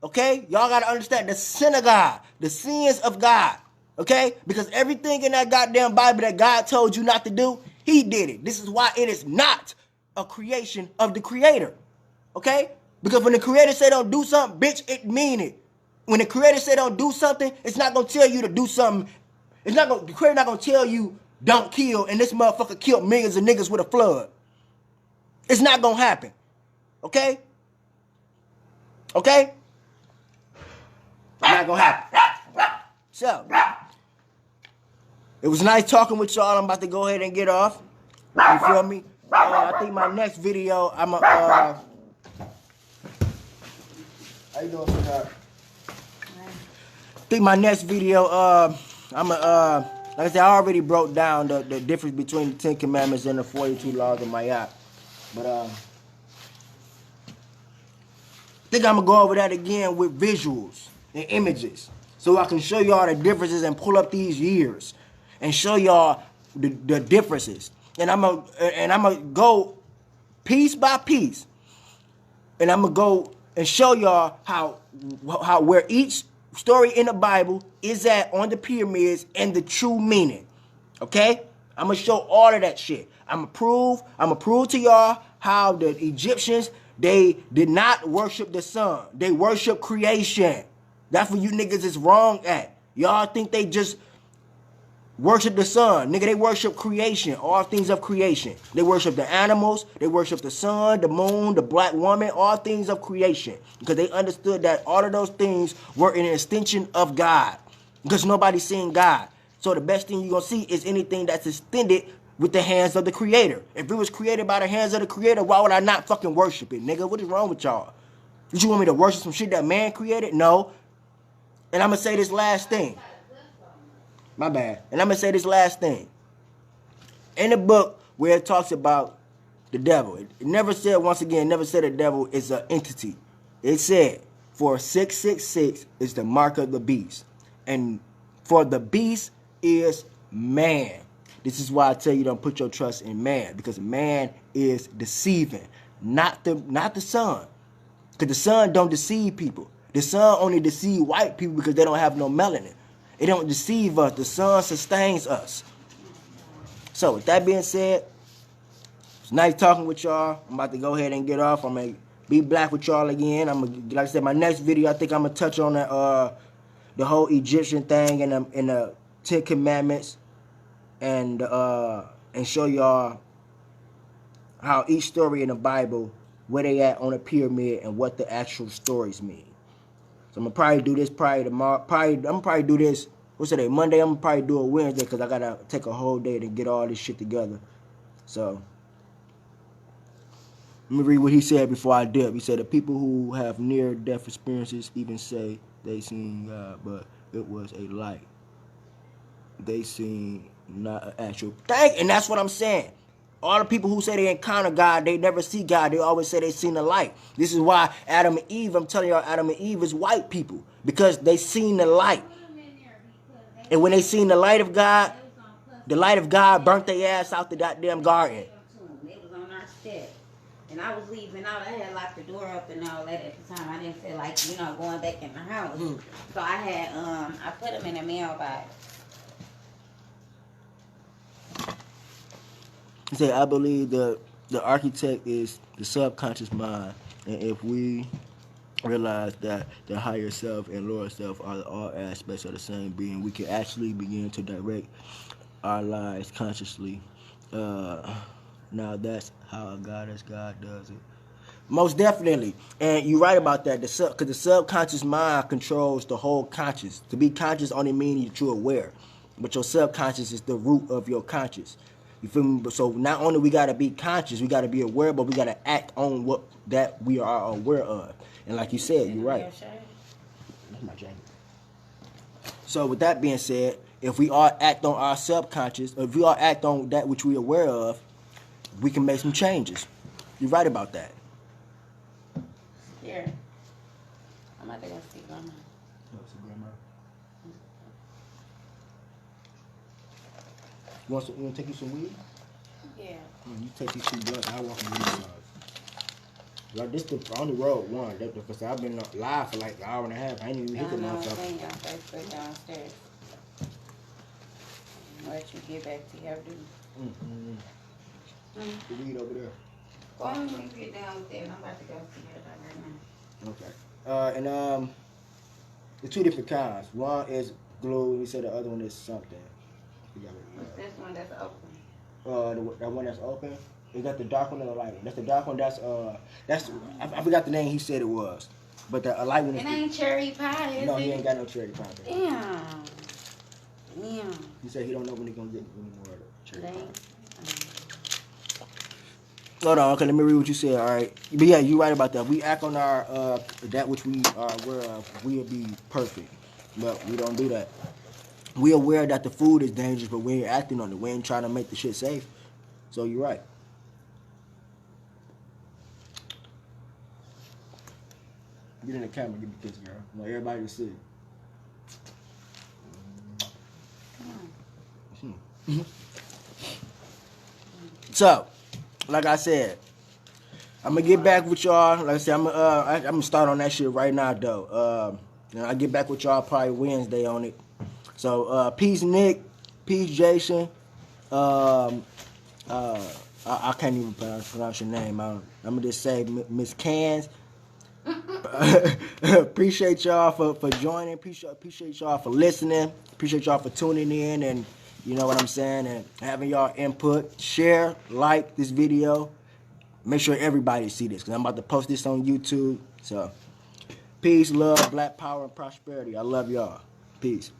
Okay? Y'all gotta understand the synagogue. The sins of God. Okay? Because everything in that goddamn Bible that God told you not to do, he did it. This is why it is not a creation of the creator. Okay? Because when the creator say don't do something, bitch, it mean it. When the creator say don't do something, it's not going to tell you to do something. The creator not going to tell you don't kill and this motherfucker killed millions of niggas with a flood. It's not going to happen. Okay? Okay? It's not going to happen. So, it was nice talking with y'all. I'm about to go ahead and get off. You feel me? I think my next video, how you doing, sweetheart? I think my next video, like I said, I already broke down the difference between the 10 Commandments and the 42 laws of Mayat. But I think I'm going to go over that again with visuals and images. So I can show y'all the differences and pull up these years and show y'all the differences. And I'm gonna go piece by piece. And I'm gonna go and show y'all how where each story in the Bible is at on the pyramids and the true meaning. Okay? I'm gonna show all of that shit. I'm gonna prove to y'all how the Egyptians, they did not worship the sun. They worship creation. That's what you niggas is wrong at. Y'all think they just worship the sun. Nigga, they worship creation. All things of creation. They worship the animals. They worship the sun, the moon, the black woman. All things of creation. Because they understood that all of those things were an extension of God. Because nobody's seeing God. So the best thing you're going to see is anything that's extended with the hands of the creator. If it was created by the hands of the creator, why would I not fucking worship it, nigga? What is wrong with y'all? Did you want me to worship some shit that man created? No. And I'm going to say this last thing. My bad. And I'm going to say this last thing. In the book where it talks about the devil. It never said, once again, never said the devil is an entity. It said, for 666 is the mark of the beast. And for the beast is man. This is why I tell you don't put your trust in man, because man is deceiving, not the sun. Because the sun don't deceive people. The sun only deceive white people because they don't have no melanin. It don't deceive us. The sun sustains us. So with that being said, it's nice talking with y'all. I'm about to go ahead and get off. I'm gonna be black with y'all again. Like I said, my next video, I think I'm gonna touch on the whole Egyptian thing and the 10 Commandments, and show y'all how each story in the Bible, where they at on a pyramid, and what the actual stories mean. So I'm gonna probably do this tomorrow. I'm gonna probably do this. What's today? Monday. I'm gonna probably do it Wednesday because I gotta take a whole day to get all this shit together. So let me read what he said before I dip. He said the people who have near-death experiences even say they seen God, but it was a light. They seen not an actual thing, and that's what I'm saying. All the people who say they encounter God, they never see God. They always say they seen the light. This is why Adam and Eve, I'm telling y'all, Adam and Eve is white people, because they seen the light. And when they seen the light of God burnt their ass out the goddamn garden. They was on our step. And I was leaving out. I had locked the door up and all that at the time. I didn't feel like, going back in the house. So I had, I put them in a mailbox. He said, I believe the architect is the subconscious mind. And if we realize that the higher self and lower self are all aspects of the same being, we can actually begin to direct our lives consciously. Now that's how a goddess God does it. Most definitely. And you're right about that. Because the subconscious mind controls the whole conscious. To be conscious only means that you're aware. But your subconscious is the root of your conscious. You feel me? So not only we got to be conscious, we got to be aware, but we got to act on what that we are aware of. And like you said, you're right. That's my jacket. So with that being said, if we all act on our subconscious, if we all act on that which we're aware of, we can make some changes. You're right about that. Here. I'm about to go see Grandma. You want to take you some weed? Yeah. You take these 2 blunts. I walk in the like this the only road one. Because I've been live for like an hour and a half. I ain't even hit the motherfucker. Thing on Facebook downstairs. Let you get back to your duty. The weed over there. Go on and get down with that. I'm about to go see her right now. Okay. And the 2 different kinds. One is glue. You said the other one is something. What's this one that's open? That one that's open. Is that the dark one or the light one? That's the dark one. That's I forgot the name he said it was, but the light one. It ain't cherry pie, is no, it? he ain't got no cherry pie. Damn. He said he don't know when he gonna get any more cherry pie. They- Hold on, okay, let me read what you said. All right, but yeah, you're right about that. We act on our that which we are aware of. We'll be perfect, but we don't do that. We aware that the food is dangerous, but we ain't acting on it. We ain't trying to make the shit safe. So you're right. Get in the camera, give me a kiss, girl. I want everybody to see. So, like I said, I'm gonna get back with y'all. Like I said, I'm gonna start on that shit right now, though. I'll get back with y'all probably Wednesday on it. So, peace, Nick. Peace, Jason. I can't even pronounce your name. I'm gonna just say Miss Cans. Appreciate y'all for joining. Appreciate y'all for listening. Appreciate y'all for tuning in, and you know what I'm saying, and having y'all input. Share, like this video. Make sure everybody see this, because I'm about to post this on YouTube. So, peace, love, black power, and prosperity. I love y'all. Peace.